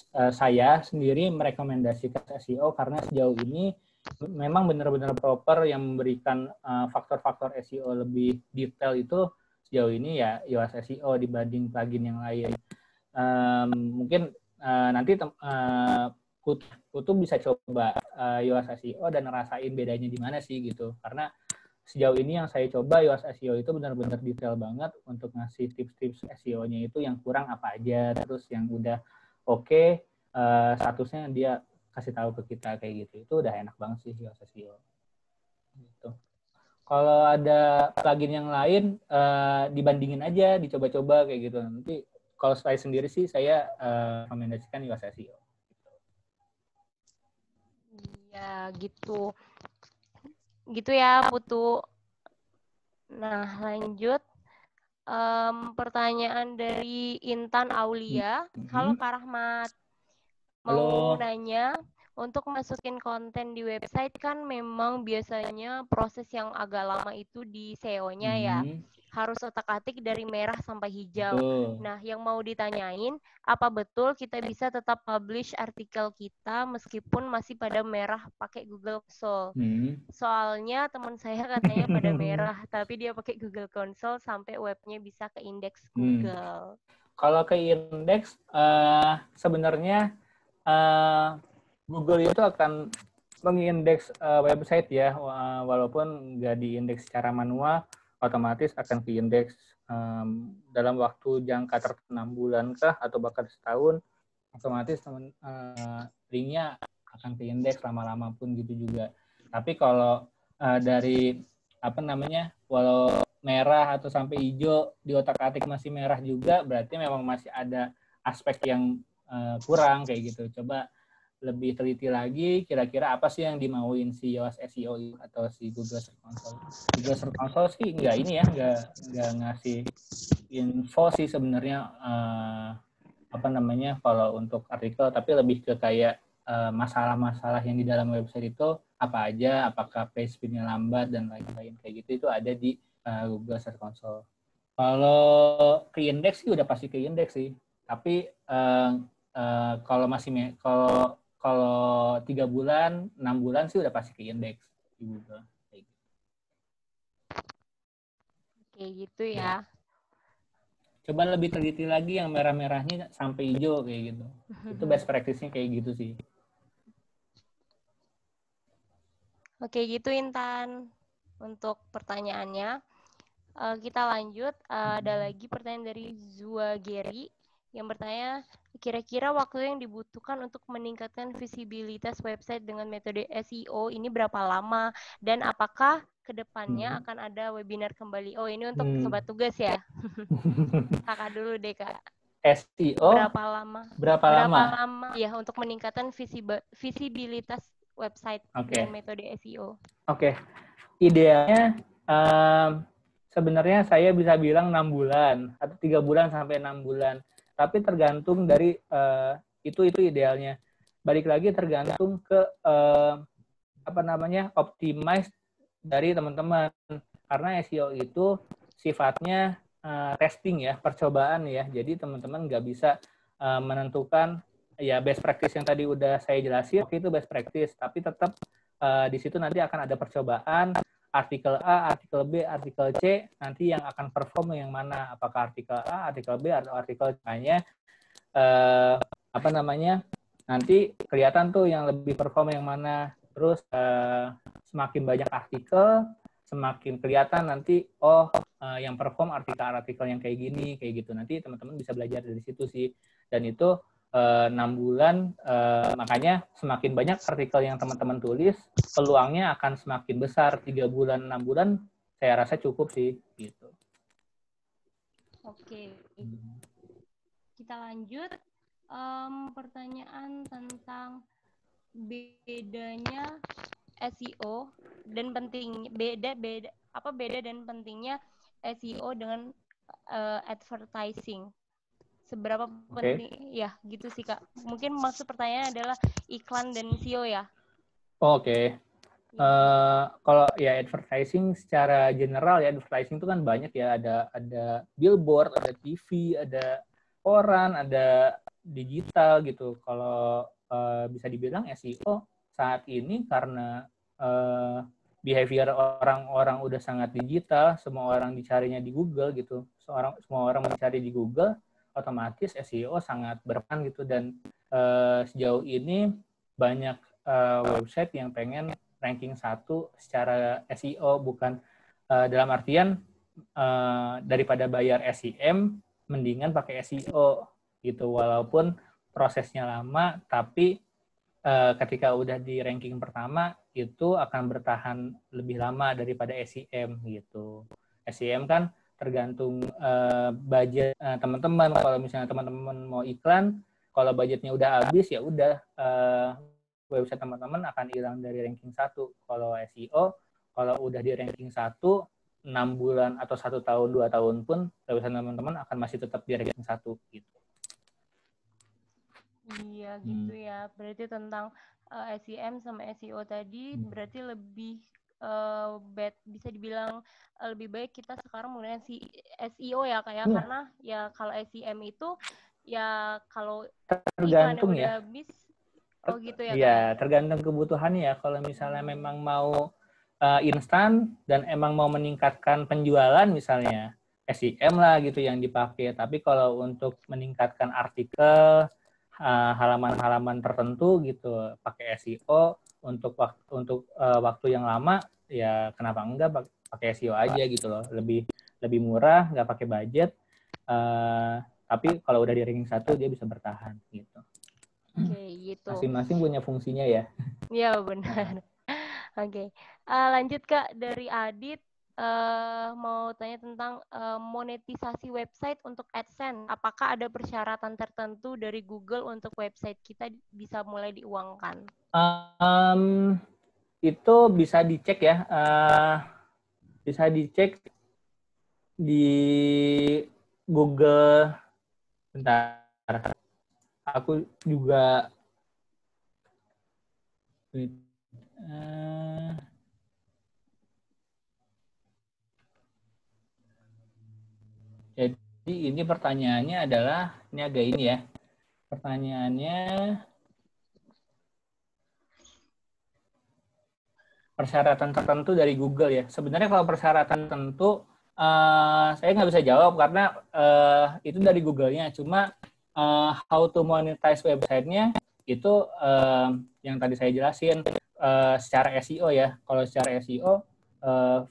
saya sendiri merekomendasikan SEO karena sejauh ini memang benar-benar proper yang memberikan faktor-faktor SEO lebih detail itu sejauh ini ya Yoast SEO dibanding plugin yang lain. Mungkin nanti Putu bisa coba Yoast SEO dan ngerasain bedanya di mana sih gitu. Karena sejauh ini yang saya coba Yoast SEO itu benar-benar detail banget untuk ngasih tips-tips SEO-nya itu yang kurang apa aja, terus yang udah oke, statusnya dia kasih tahu ke kita kayak gitu. Itu udah enak banget sih Yoast SEO. Gitu. Kalau ada plugin yang lain dibandingin aja, dicoba-coba kayak gitu. Nanti kalau saya sendiri sih saya rekomendasikan Yoast SEO. Iya gitu. Gitu ya Putu. Nah lanjut Pertanyaan dari Intan Aulia. Halo Kak Rahmat. Mau Halo. nanya, untuk masukin konten di website kan memang biasanya proses yang agak lama itu di SEO-nya ya. Harus otak-atik dari merah sampai hijau. Nah, yang mau ditanyain, apa betul kita bisa tetap publish artikel kita meskipun masih pada merah pakai Google Console? Soalnya teman saya katanya pada merah, tapi dia pakai Google Console sampai webnya bisa ke indeks Google. Kalau ke indeks, sebenarnya Google itu akan mengindeks website ya, walaupun nggak diindeks secara manual, otomatis akan keindeks dalam waktu jangka tertentu 6 bulan kah atau bahkan setahun, otomatis linknya akan keindeks lama-lama pun gitu juga. Tapi kalau dari walau merah atau sampai hijau di otak-atik masih merah juga, berarti memang masih ada aspek yang kurang kayak gitu. Coba lebih teliti lagi, kira-kira apa sih yang dimauin si Yoast SEO atau si Google Search Console. Google Search Console sih nggak ngasih info sih sebenarnya kalau untuk artikel, tapi lebih ke kayak masalah-masalah yang di dalam website itu apa aja, apakah page speed-nya lambat dan lain-lain kayak gitu, itu ada di Google Search Console. Kalau ke indeks sih udah pasti ke indeks sih, tapi kalau 3 bulan, 6 bulan sih udah pasti ke indeks di Google. Kayak gitu ya. Coba lebih teliti lagi yang merah-merahnya sampai hijau kayak gitu. Itu best practice-nya kayak gitu sih. Oke gitu Intan untuk pertanyaannya. Kita lanjut. Ada lagi pertanyaan dari Zua Geri yang bertanya, kira-kira waktu yang dibutuhkan untuk meningkatkan visibilitas website dengan metode SEO ini berapa lama? Dan apakah kedepannya akan ada webinar kembali? Oh, ini untuk sobat tugas ya? Kakak dulu deh, Kak. SEO? Berapa lama? Ya, untuk meningkatkan visibilitas website dengan metode SEO. Oke. Idealnya sebenarnya saya bisa bilang 6 bulan atau 3 bulan sampai 6 bulan. Tapi tergantung dari itu idealnya. Balik lagi tergantung ke optimize dari teman-teman. Karena SEO itu sifatnya testing ya, percobaan ya. Jadi teman-teman nggak bisa menentukan ya best practice yang tadi udah saya jelasin. Oke, itu best practice, tapi tetap di situ nanti akan ada percobaan. Artikel A, artikel B, artikel C, nanti yang akan perform yang mana? Apakah artikel A, artikel B, atau artikel C-nya? Nanti kelihatan tuh yang lebih perform yang mana. Terus semakin banyak artikel, semakin kelihatan nanti yang perform artikel-artikel yang kayak gini, kayak gitu. Nanti teman-teman bisa belajar dari situ sih. Dan itu 6 bulan, makanya semakin banyak artikel yang teman-teman tulis, peluangnya akan semakin besar. 3 bulan, 6 bulan, saya rasa cukup sih. Gitu. Oke. Kita lanjut. Pertanyaan tentang bedanya SEO dan beda dan pentingnya SEO dengan advertising. Seberapa penting ya gitu sih Kak. Mungkin maksud pertanyaan adalah iklan dan SEO ya. Oke. Kalau ya advertising secara general ya, advertising itu kan banyak ya, ada billboard, ada TV, ada koran, ada digital gitu. Kalau bisa dibilang SEO saat ini karena behavior orang-orang udah sangat digital, semua orang dicarinya di Google gitu. Semua orang mencari di Google, otomatis SEO sangat berperan gitu. Dan sejauh ini banyak website yang pengen ranking 1 secara SEO, bukan dalam artian daripada bayar SEM mendingan pakai SEO gitu, walaupun prosesnya lama, tapi ketika udah di ranking pertama itu akan bertahan lebih lama daripada SEM gitu. SEM kan tergantung budget teman-teman. Kalau misalnya teman-teman mau iklan, kalau budgetnya udah habis ya udah website teman-teman akan hilang dari ranking 1. Kalau SEO, kalau udah di ranking 1 6 bulan atau 1 tahun, 2 tahun pun website teman-teman akan masih tetap di ranking 1 gitu. Iya gitu ya. Berarti tentang SEM sama SEO tadi berarti lebih bisa dibilang lebih baik kita sekarang menggunakan SEO ya kayak karena ya kalau SEM itu ya kalau iklannya tergantung udah ya. habis gitu ya Iya, kayak. tergantung kebutuhannya ya. Kalau misalnya memang mau instan dan emang mau meningkatkan penjualan misalnya SEM lah gitu yang dipakai. Tapi kalau untuk meningkatkan artikel halaman-halaman tertentu gitu pakai SEO untuk waktu yang lama ya kenapa enggak pakai SEO aja gitu loh. Lebih murah, nggak pakai budget. Tapi kalau udah di ranking 1 dia bisa bertahan gitu. Oke, gitu. Masing-masing punya fungsinya ya. Iya, benar. Oke. Lanjut Kak, dari Adit mau tanya tentang monetisasi website untuk AdSense. Apakah ada persyaratan tertentu dari Google untuk website kita bisa mulai diuangkan? Itu bisa dicek ya. Bisa dicek di Google. Bentar. Aku juga jadi ini pertanyaannya adalah ini agak ini ya. Pertanyaannya persyaratan tertentu dari Google ya. Sebenarnya kalau persyaratan tertentu saya nggak bisa jawab karena itu dari Google-nya. Cuma how to monetize website-nya itu yang tadi saya jelasin secara SEO ya. Kalau secara SEO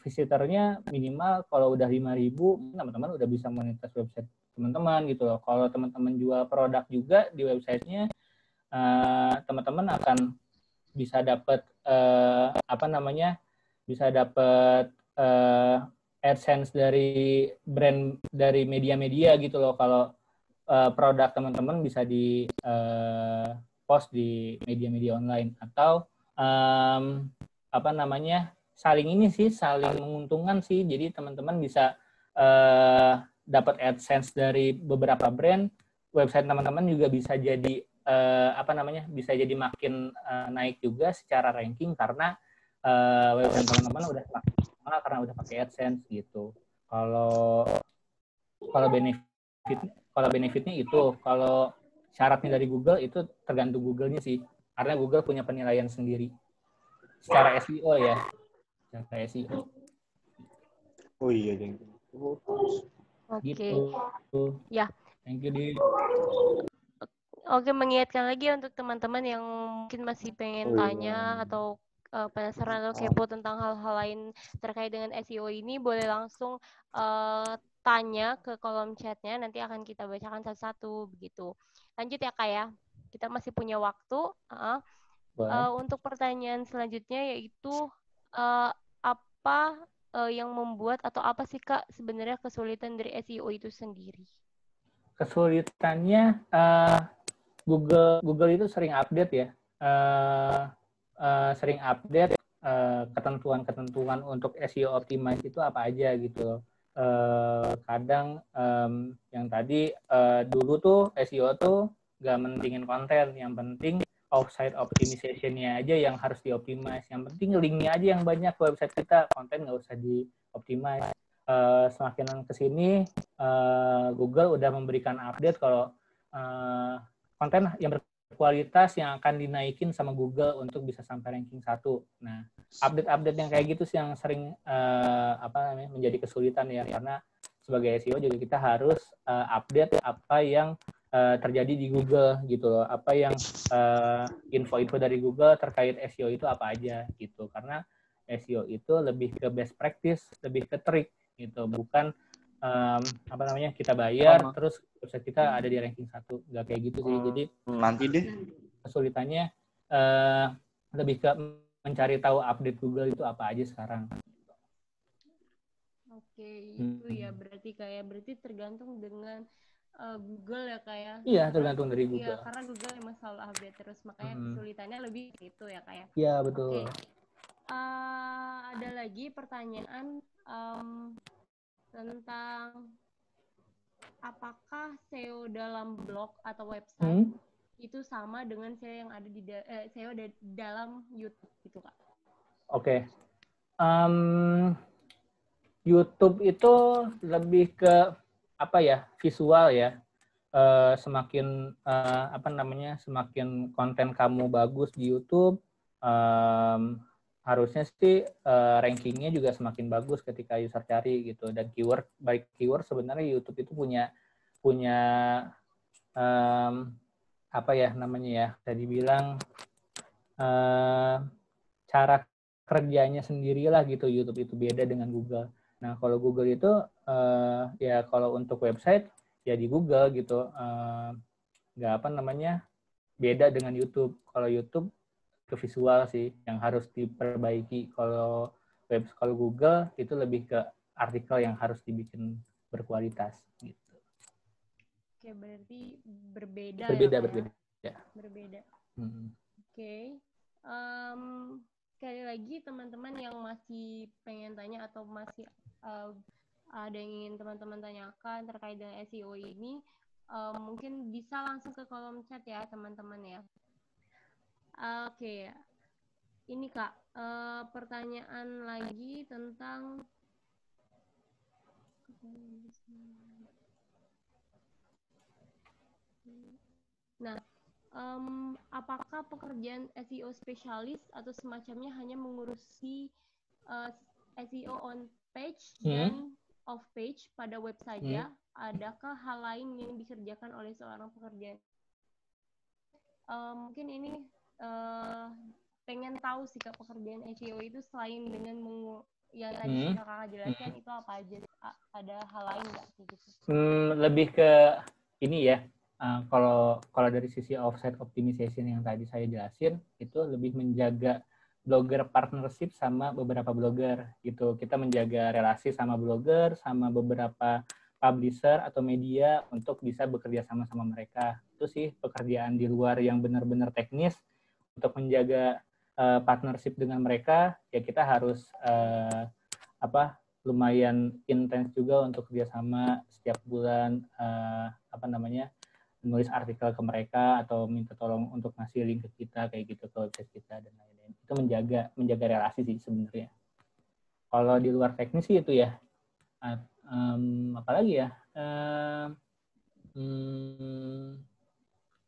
visitornya minimal kalau udah 5.000 teman-teman udah bisa monetize website teman-teman gitu loh. Kalau teman-teman jual produk juga di websitenya teman-teman akan bisa dapat bisa dapat AdSense dari brand dari media-media gitu loh kalau produk teman-teman bisa di post di media-media online atau saling menguntungkan sih, jadi teman-teman bisa dapat AdSense dari beberapa brand, website teman-teman juga bisa jadi bisa jadi makin naik juga secara ranking karena website teman-teman udah semakin mahal karena udah pakai AdSense gitu. Kalau benefitnya itu, kalau syaratnya dari Google itu tergantung Google-nya sih, karena Google punya penilaian sendiri secara SEO ya, secara SEO. Oh iya, Jeng. Oke. Gitu. Ya. Thank you, Di. Oke, mengingatkan lagi untuk teman-teman yang mungkin masih pengen tanya atau penasaran atau kepo tentang hal-hal lain terkait dengan SEO ini, boleh langsung tanya ke kolom chatnya, nanti akan kita bacakan satu-satu begitu. Lanjut ya Kak ya, kita masih punya waktu. Untuk pertanyaan selanjutnya yaitu apa yang membuat atau apa sih Kak sebenarnya kesulitan dari SEO itu sendiri? Kesulitannya Google itu sering update ya, sering update ketentuan-ketentuan untuk SEO optimize itu apa aja gitu. Kadang yang tadi dulu tuh SEO tuh nggak mentingin konten, yang penting offsite optimization-nya aja yang harus dioptimize, yang penting link-nya aja yang banyak ke website kita, konten nggak usah dioptimize. Semakin kesini Google udah memberikan update kalau konten yang berkualitas yang akan dinaikin sama Google untuk bisa sampai ranking 1. Nah, update-update yang kayak gitu sih yang sering menjadi kesulitan ya, karena sebagai SEO juga kita harus update apa yang terjadi di Google gitu loh, apa yang info-info dari Google terkait SEO itu apa aja gitu, karena SEO itu lebih ke best practice, lebih ke trik gitu, bukan kita bayar terus website kita ada di ranking 1, nggak kayak gitu sih. Jadi nanti deh kesulitannya lebih ke mencari tahu update Google itu apa aja sekarang. Oke, itu ya berarti tergantung dengan Google ya kayak. Iya, tergantung dari Google. Iya, karena Google emang selalu update terus, makanya kesulitannya lebih itu ya kayak. Iya, betul. Oke. ada lagi pertanyaan tentang apakah SEO dalam blog atau website itu sama dengan SEO yang ada di SEO dalam YouTube gitu, Kak? Oke. YouTube itu lebih ke apa ya, visual ya. Semakin semakin konten kamu bagus di YouTube, harusnya sih rankingnya juga semakin bagus ketika user cari gitu. Dan baik keyword sebenarnya YouTube itu punya tadi bilang cara kerjanya sendirilah gitu. YouTube itu beda dengan Google. Nah kalau Google itu ya kalau untuk website ya di Google gitu, beda dengan YouTube. Kalau YouTube ke visual sih yang harus diperbaiki. Kalau Google itu lebih ke artikel yang harus dibikin berkualitas gitu. Oke, berarti berbeda. Berbeda. Oke. Sekali lagi teman-teman yang masih pengen tanya atau masih ada yang ingin teman-teman tanyakan terkait dengan SEO ini, mungkin bisa langsung ke kolom chat ya teman-teman ya. Oke. Ini Kak, pertanyaan lagi tentang apakah pekerjaan SEO spesialis atau semacamnya hanya mengurusi SEO on page dan off page pada web saja? Adakah hal lain yang dikerjakan oleh seorang pekerja? Mungkin ini pengen tahu sih Kak, pekerjaan SEO itu selain dengan yang tadi Kakak jelaskan itu apa aja? Ada hal lain nggak gitu? Lebih ke ini ya. Kalau dari sisi offsite optimization yang tadi saya jelasin, itu lebih menjaga blogger partnership sama beberapa blogger gitu. Kita menjaga relasi sama blogger, sama beberapa publisher atau media untuk bisa bekerja sama mereka. Itu sih pekerjaan di luar yang benar-benar teknis. Untuk menjaga partnership dengan mereka, ya kita harus lumayan intens juga untuk kerjasama setiap bulan, menulis artikel ke mereka atau minta tolong untuk ngasih link ke kita kayak gitu ke website kita dan lain-lain. Itu menjaga relasi sih sebenarnya. Kalau di luar teknis sih itu ya. Apalagi ya?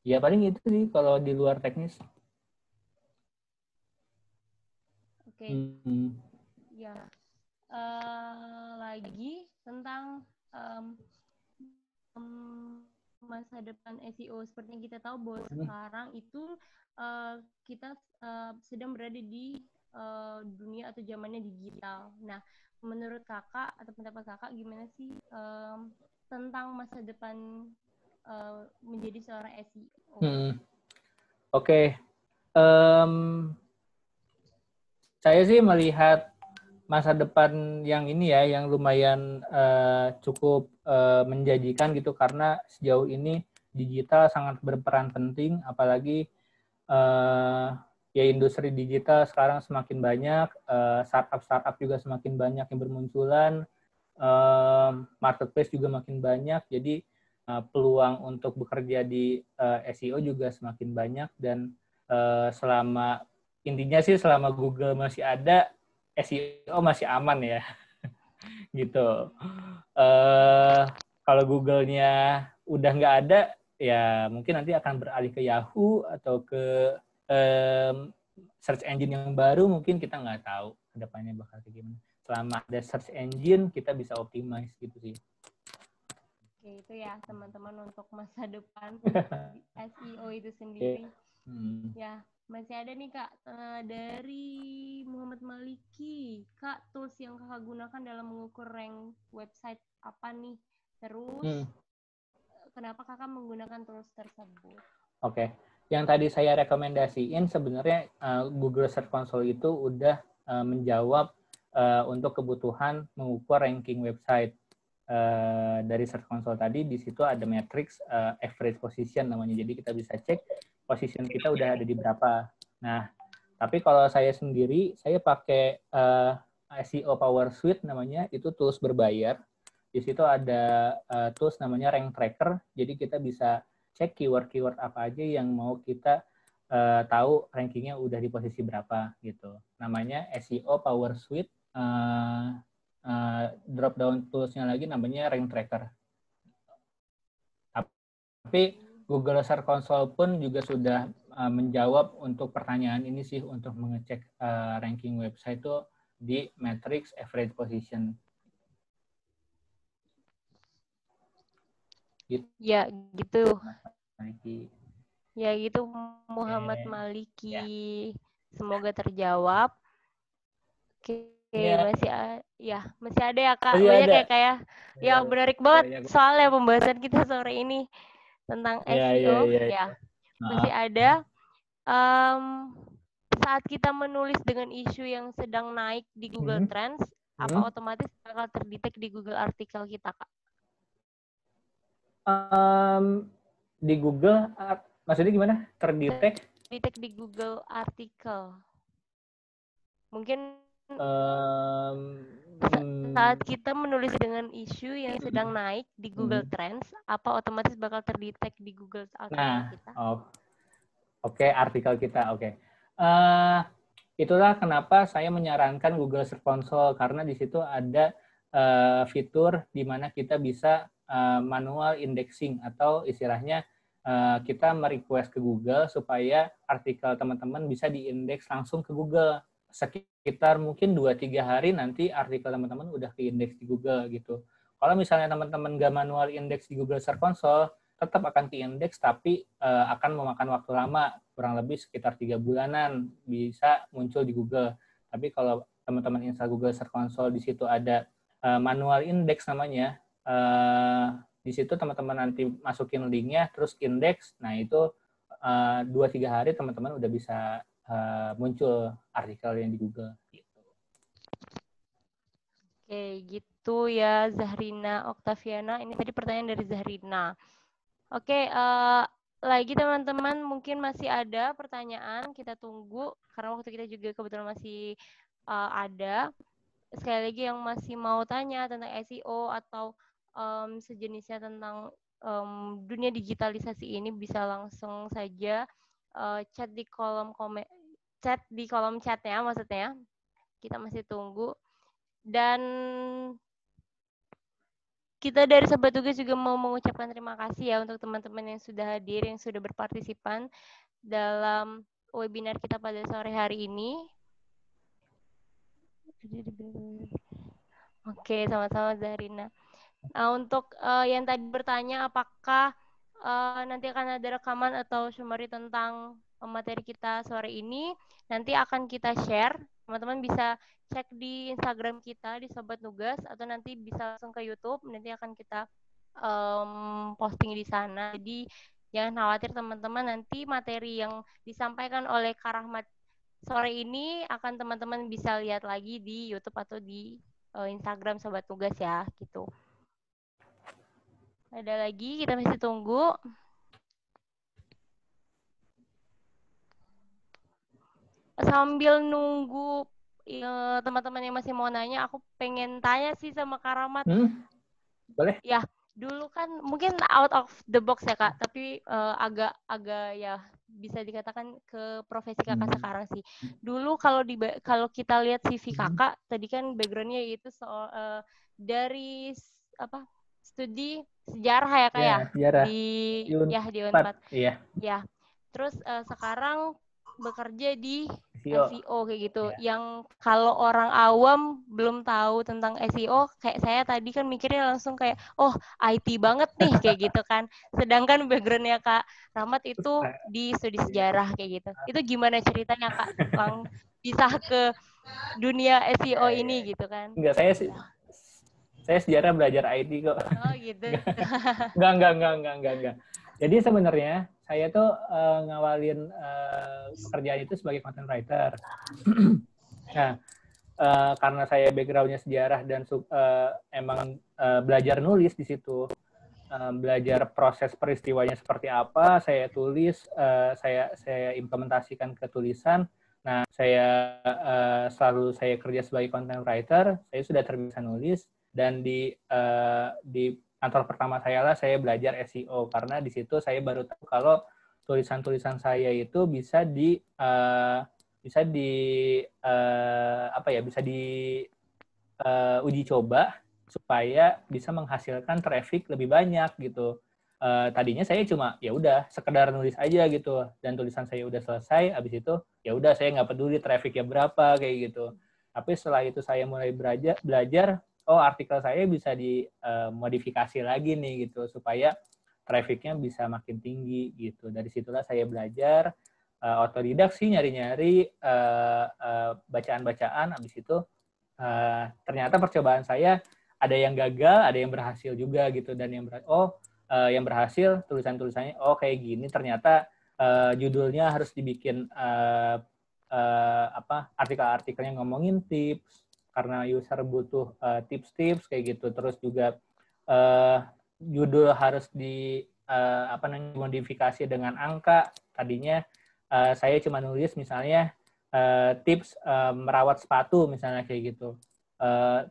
Ya paling itu sih kalau di luar teknis. Oke. Ya. Lagi tentang masa depan SEO. Seperti yang kita tahu bahwa sekarang itu kita sedang berada di dunia atau zamannya digital. Nah, menurut Kakak atau pendapat Kakak gimana sih tentang masa depan menjadi seorang SEO? Oke. Saya sih melihat masa depan yang ini ya, yang lumayan cukup menjanjikan gitu, karena sejauh ini digital sangat berperan penting, apalagi ya industri digital sekarang semakin banyak, startup juga semakin banyak yang bermunculan, marketplace juga makin banyak, jadi peluang untuk bekerja di SEO juga semakin banyak, dan intinya sih selama Google masih ada, SEO masih aman ya, gitu. Kalau Google-nya udah nggak ada, ya mungkin nanti akan beralih ke Yahoo atau ke search engine yang baru, mungkin kita nggak tahu kedepannya bakal kayak gimana. Selama ada search engine, kita bisa optimize gitu sih. Oke, itu ya teman-teman untuk masa depan SEO itu sendiri. Ya. Masih ada nih Kak, dari Muhammad Maliki. Kak, tools yang Kakak gunakan dalam mengukur rank website apa nih? Terus, kenapa Kakak menggunakan tools tersebut? Oke. Yang tadi saya rekomendasiin sebenarnya Google Search Console itu udah menjawab untuk kebutuhan mengukur ranking website. Dari Search Console tadi, di situ ada matrix average position namanya. Jadi kita bisa cek position kita udah ada di berapa. Nah, Tapi kalau saya sendiri, saya pakai SEO Power Suite namanya, itu tools berbayar. Di situ ada tools namanya Rank Tracker, jadi kita bisa cek keyword-keyword apa aja yang mau kita tahu rankingnya udah di posisi berapa gitu. Namanya SEO Power Suite, drop down toolsnya lagi namanya Rank Tracker. Tapi Google Search Console pun juga sudah menjawab untuk pertanyaan ini sih, untuk mengecek ranking website itu di matrix average position. Gitu. Ya, gitu. Maliki. Ya, gitu Muhammad Maliki. Ya. Semoga terjawab. Oke, masih ada ya Kak. Masih banyak ada. Ya Kak ya. Ya, menarik banget soalnya pembahasan kita sore ini tentang SEO. Ya. Masih ada. Saat kita menulis dengan isu yang sedang naik di Google Trends, apa otomatis bakal terdetek di Google artikel kita, Kak? Di Google, maksudnya gimana? Terdetek di Google artikel. Mungkin saat kita menulis dengan isu yang sedang naik di Google Trends, apa otomatis bakal terdetek di Google artikel kita? Oke, artikel kita. Oke. Itulah kenapa saya menyarankan Google Search Console, karena di situ ada fitur di mana kita bisa manual indexing, atau istilahnya kita merequest ke Google supaya artikel teman-teman bisa diindeks langsung ke Google. Sekitar mungkin 2-3 hari nanti artikel teman-teman udah keindeks di Google gitu. Kalau misalnya teman-teman nggak manual indeks di Google Search Console, tetap akan keindeks, tapi akan memakan waktu lama, kurang lebih sekitar 3 bulanan bisa muncul di Google. Tapi kalau teman-teman install Google Search Console, di situ ada manual index namanya. Di situ teman-teman nanti masukin linknya, terus indeks. Nah itu 2-3 hari teman-teman udah bisa muncul artikel yang di Google. Oke, gitu ya Zahrina Oktaviana. Ini tadi pertanyaan dari Zahrina. Oke, lagi teman-teman mungkin masih ada pertanyaan, kita tunggu karena waktu kita juga kebetulan masih ada. Sekali lagi yang masih mau tanya tentang SEO atau sejenisnya tentang dunia digitalisasi ini bisa langsung saja chat di kolom chatnya, maksudnya kita masih tunggu. Dan kita dari Sobat Tugas juga mau mengucapkan terima kasih ya untuk teman-teman yang sudah hadir, yang sudah berpartisipan dalam webinar kita pada sore hari ini. Oke, sama-sama Zahrina. Nah, untuk yang tadi bertanya apakah nanti akan ada rekaman atau summary tentang materi kita sore ini, nanti akan kita share. Teman-teman bisa cek di Instagram kita di Sobat Nugas, atau nanti bisa langsung ke YouTube, nanti akan kita posting di sana. Jadi jangan khawatir teman-teman, nanti materi yang disampaikan oleh Kak Rahmat sore ini akan teman-teman bisa lihat lagi di YouTube atau di Instagram Sobat Tugas ya, gitu. Ada lagi, kita masih tunggu. Sambil nunggu teman-teman yang masih mau nanya, aku pengen tanya sih sama Kak Rahmat. Boleh? Ya, dulu kan mungkin out of the box ya Kak, tapi agak ya bisa dikatakan ke profesi Kakak sekarang sih. Dulu kalau kita lihat CV Kakak, tadi kan background-nya itu soal dari apa? Studi sejarah ya Kak ya? Sejarah. Di Unpad. Iya. Ya. Terus sekarang bekerja di SEO kayak gitu. Yang kalau orang awam belum tahu tentang SEO, kayak saya tadi kan mikirnya langsung kayak, oh IT banget nih kayak gitu kan. Sedangkan background-nya Kak Rahmat itu di studi sejarah kayak gitu. Itu gimana ceritanya Kak? Bisa ke dunia SEO ini gitu kan? Enggak, saya sejarah belajar IT kok. Oh gitu. Enggak. Jadi sebenarnya saya tuh ngawalin pekerjaan itu sebagai content writer. Nah, karena saya background-nya sejarah dan emang belajar nulis di situ, belajar proses peristiwanya seperti apa, saya tulis, saya implementasikan ke tulisan, Nah, selalu saya kerja sebagai content writer, saya sudah terbiasa nulis, dan di kantor pertama saya lah saya belajar SEO, karena di situ saya baru tahu kalau tulisan-tulisan saya itu bisa uji coba supaya bisa menghasilkan traffic lebih banyak gitu. Tadinya saya cuma ya udah sekedar nulis aja gitu, dan tulisan saya udah selesai, habis itu ya udah saya nggak peduli trafficnya berapa kayak gitu. Tapi setelah itu saya mulai belajar, oh artikel saya bisa dimodifikasi lagi nih gitu supaya trafficnya bisa makin tinggi gitu. Dari situlah saya belajar otodidak sih, nyari-nyari bacaan-bacaan, habis itu ternyata percobaan saya ada yang gagal, ada yang berhasil juga gitu, dan yang berhasil tulisan-tulisannya kayak gini, ternyata judulnya harus dibikin artikel-artikelnya ngomongin tips karena user butuh tips-tips kayak gitu. Terus juga judul harus modifikasi dengan angka. Tadinya saya cuma nulis misalnya tips merawat sepatu misalnya kayak gitu,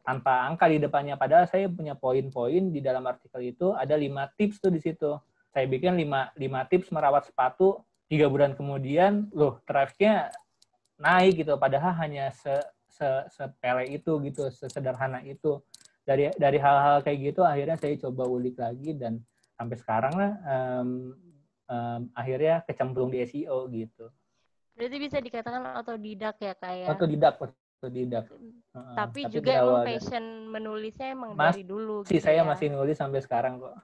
tanpa angka di depannya, padahal saya punya poin-poin di dalam artikel itu, ada 5 tips tuh di situ. Saya bikin 5 tips merawat sepatu, 3 bulan kemudian loh trafficnya naik gitu, padahal hanya sepele itu gitu, sesederhana itu. Dari hal-hal kayak gitu akhirnya saya coba ulik lagi, dan sampai sekarang lah akhirnya kecemplung di SEO gitu. Berarti bisa dikatakan otodidak ya Kak ya? Otodidak. Tapi juga emang passion menulisnya emang dari dulu gitu saya ya? masih nulis sampai sekarang kok.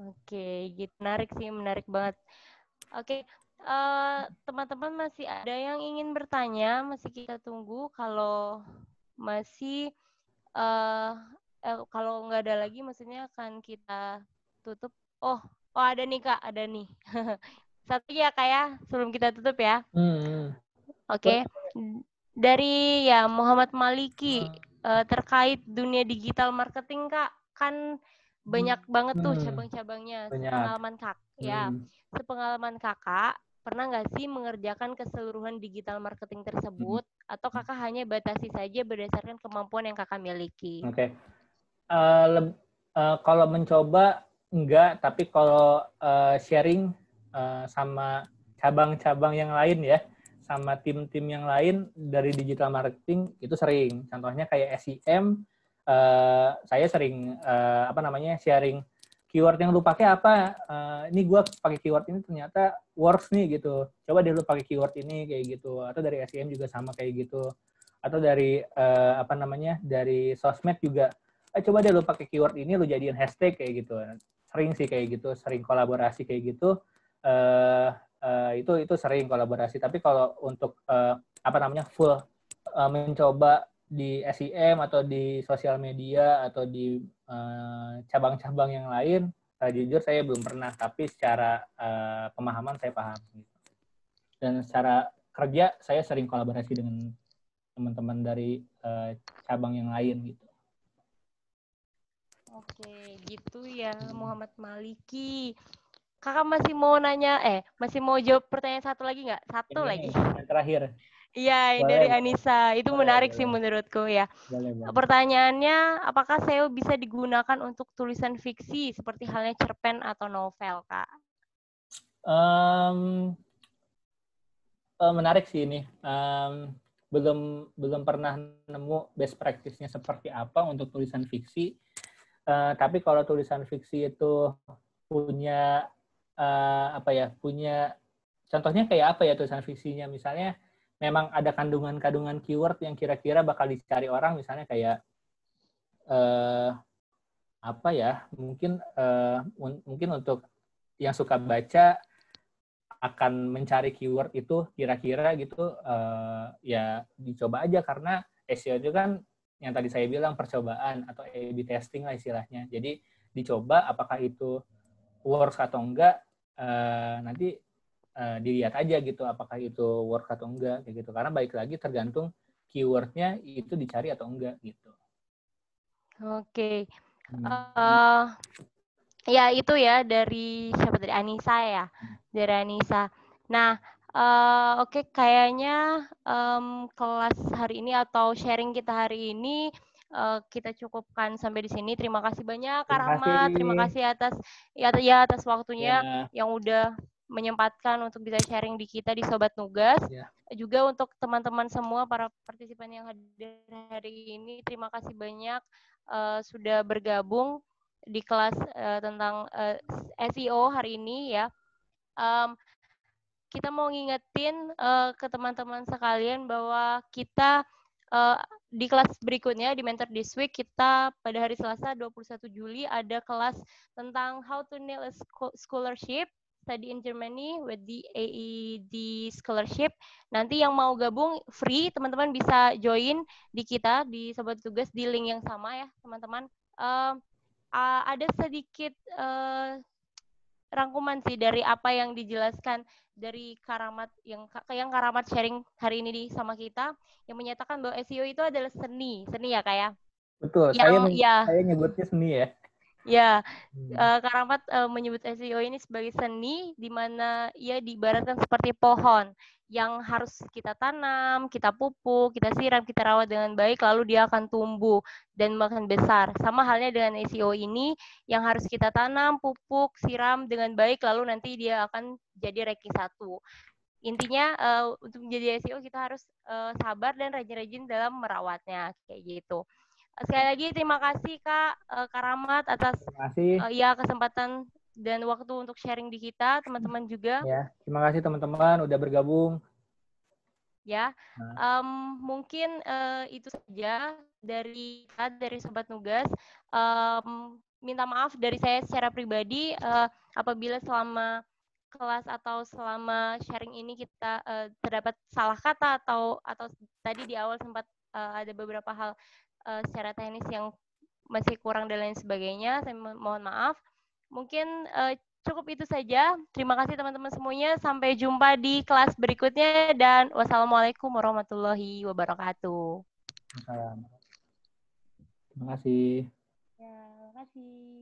Oke, gitu. Menarik banget. Oke, teman-teman masih ada yang ingin bertanya, masih kita tunggu. Kalau masih kalau nggak ada lagi, maksudnya akan kita tutup. Oh ada nih Kak, ada nih. Satu ya Kak ya, sebelum kita tutup ya. Oke. Dari ya Muhammad Maliki, terkait dunia digital marketing Kak, kan banyak banget tuh cabang-cabangnya. Sepengalaman Kakak, pernah nggak sih mengerjakan keseluruhan digital marketing tersebut, atau Kakak hanya batasi saja berdasarkan kemampuan yang Kakak miliki? Oke. Kalau mencoba enggak, tapi kalau sharing sama cabang-cabang yang lain ya, sama tim-tim yang lain dari digital marketing itu sering. Contohnya kayak SEM, saya sering sharing keyword yang lu pakai apa. Ini gue pakai keyword ini ternyata works nih gitu. Coba deh lu pakai keyword ini kayak gitu. Atau dari SEM juga sama kayak gitu. Atau dari dari sosmed juga. Coba deh lu pakai keyword ini, lu jadiin hashtag kayak gitu. Sering sih kayak gitu, sering kolaborasi kayak gitu. Itu sering kolaborasi. Tapi kalau untuk full mencoba di SEM atau di sosial media atau di cabang-cabang yang lain, jujur saya belum pernah. Tapi secara pemahaman saya paham. Dan secara kerja saya sering kolaborasi dengan teman-teman dari cabang yang lain gitu. Oke, gitu ya Muhammad Maliki. Kakak masih mau masih mau jawab pertanyaan satu lagi nggak? Satu lagi. Yang terakhir. Iya, dari Anissa. Itu menarik sih menurutku ya. Boleh. Pertanyaannya, apakah SEO bisa digunakan untuk tulisan fiksi seperti halnya cerpen atau novel, Kak? Menarik sih ini. Belum pernah nemu best practice-nya seperti apa untuk tulisan fiksi. Tapi kalau tulisan fiksi itu punya contohnya kayak apa ya tulisan fiksinya, misalnya memang ada kandungan-kandungan keyword yang kira-kira bakal dicari orang, misalnya kayak mungkin untuk yang suka baca akan mencari keyword itu kira-kira gitu, ya dicoba aja, karena SEO itu kan yang tadi saya bilang percobaan atau A/B testing lah istilahnya. Jadi dicoba apakah itu works atau enggak, nanti dilihat aja gitu apakah itu works atau enggak kayak gitu, karena balik lagi tergantung keywordnya itu dicari atau enggak gitu. Oke. Ya itu ya dari siapa tadi, Anissa ya, dari Anissa. Nah Oke, kayaknya kelas hari ini atau sharing kita hari ini kita cukupkan sampai di sini. Terima kasih banyak Kak Terima Rahmat, terima kasih. kasih atas atas waktunya Ya, yang udah menyempatkan untuk bisa sharing di kita di Sobat Nugas. ya. Juga untuk teman-teman semua para partisipan yang hadir hari ini, terima kasih banyak sudah bergabung di kelas tentang SEO hari ini ya. Kita mau ngingetin ke teman-teman sekalian bahwa kita di kelas berikutnya di Mentor This Week kita pada hari Selasa 21 Juli ada kelas tentang how to nail a scholarship study in Germany with the AED scholarship. Nanti yang mau gabung free, teman-teman bisa join di kita di Sobat Tugas di link yang sama ya, teman-teman. Ada sedikit rangkuman sih dari apa yang dijelaskan dari Karamat yang Karamat sharing hari ini sama kita yang menyatakan bahwa SEO itu adalah seni ya Kak ya. Betul, saya nyebutnya seni ya. Ya, Karamat menyebut SEO ini sebagai seni di mana ia diibaratkan seperti pohon yang harus kita tanam, kita pupuk, kita siram, kita rawat dengan baik, lalu dia akan tumbuh dan makin besar. Sama halnya dengan SEO ini yang harus kita tanam, pupuk, siram dengan baik, lalu nanti dia akan jadi ranking 1. Intinya untuk menjadi SEO kita harus sabar dan rajin-rajin dalam merawatnya, kayak gitu. Sekali lagi terima kasih Kak Karamat atas kesempatan dan waktu untuk sharing di kita, teman-teman juga. Ya, terima kasih teman-teman udah bergabung. Ya, mungkin itu saja dari Sobat Nugas. Minta maaf dari saya secara pribadi apabila selama kelas atau selama sharing ini kita terdapat salah kata atau tadi di awal sempat ada beberapa hal secara teknis yang masih kurang dan lain sebagainya. Saya mohon maaf. Mungkin cukup itu saja. Terima kasih teman-teman semuanya. Sampai jumpa di kelas berikutnya dan wassalamualaikum warahmatullahi wabarakatuh. Terima kasih. Ya, terima kasih.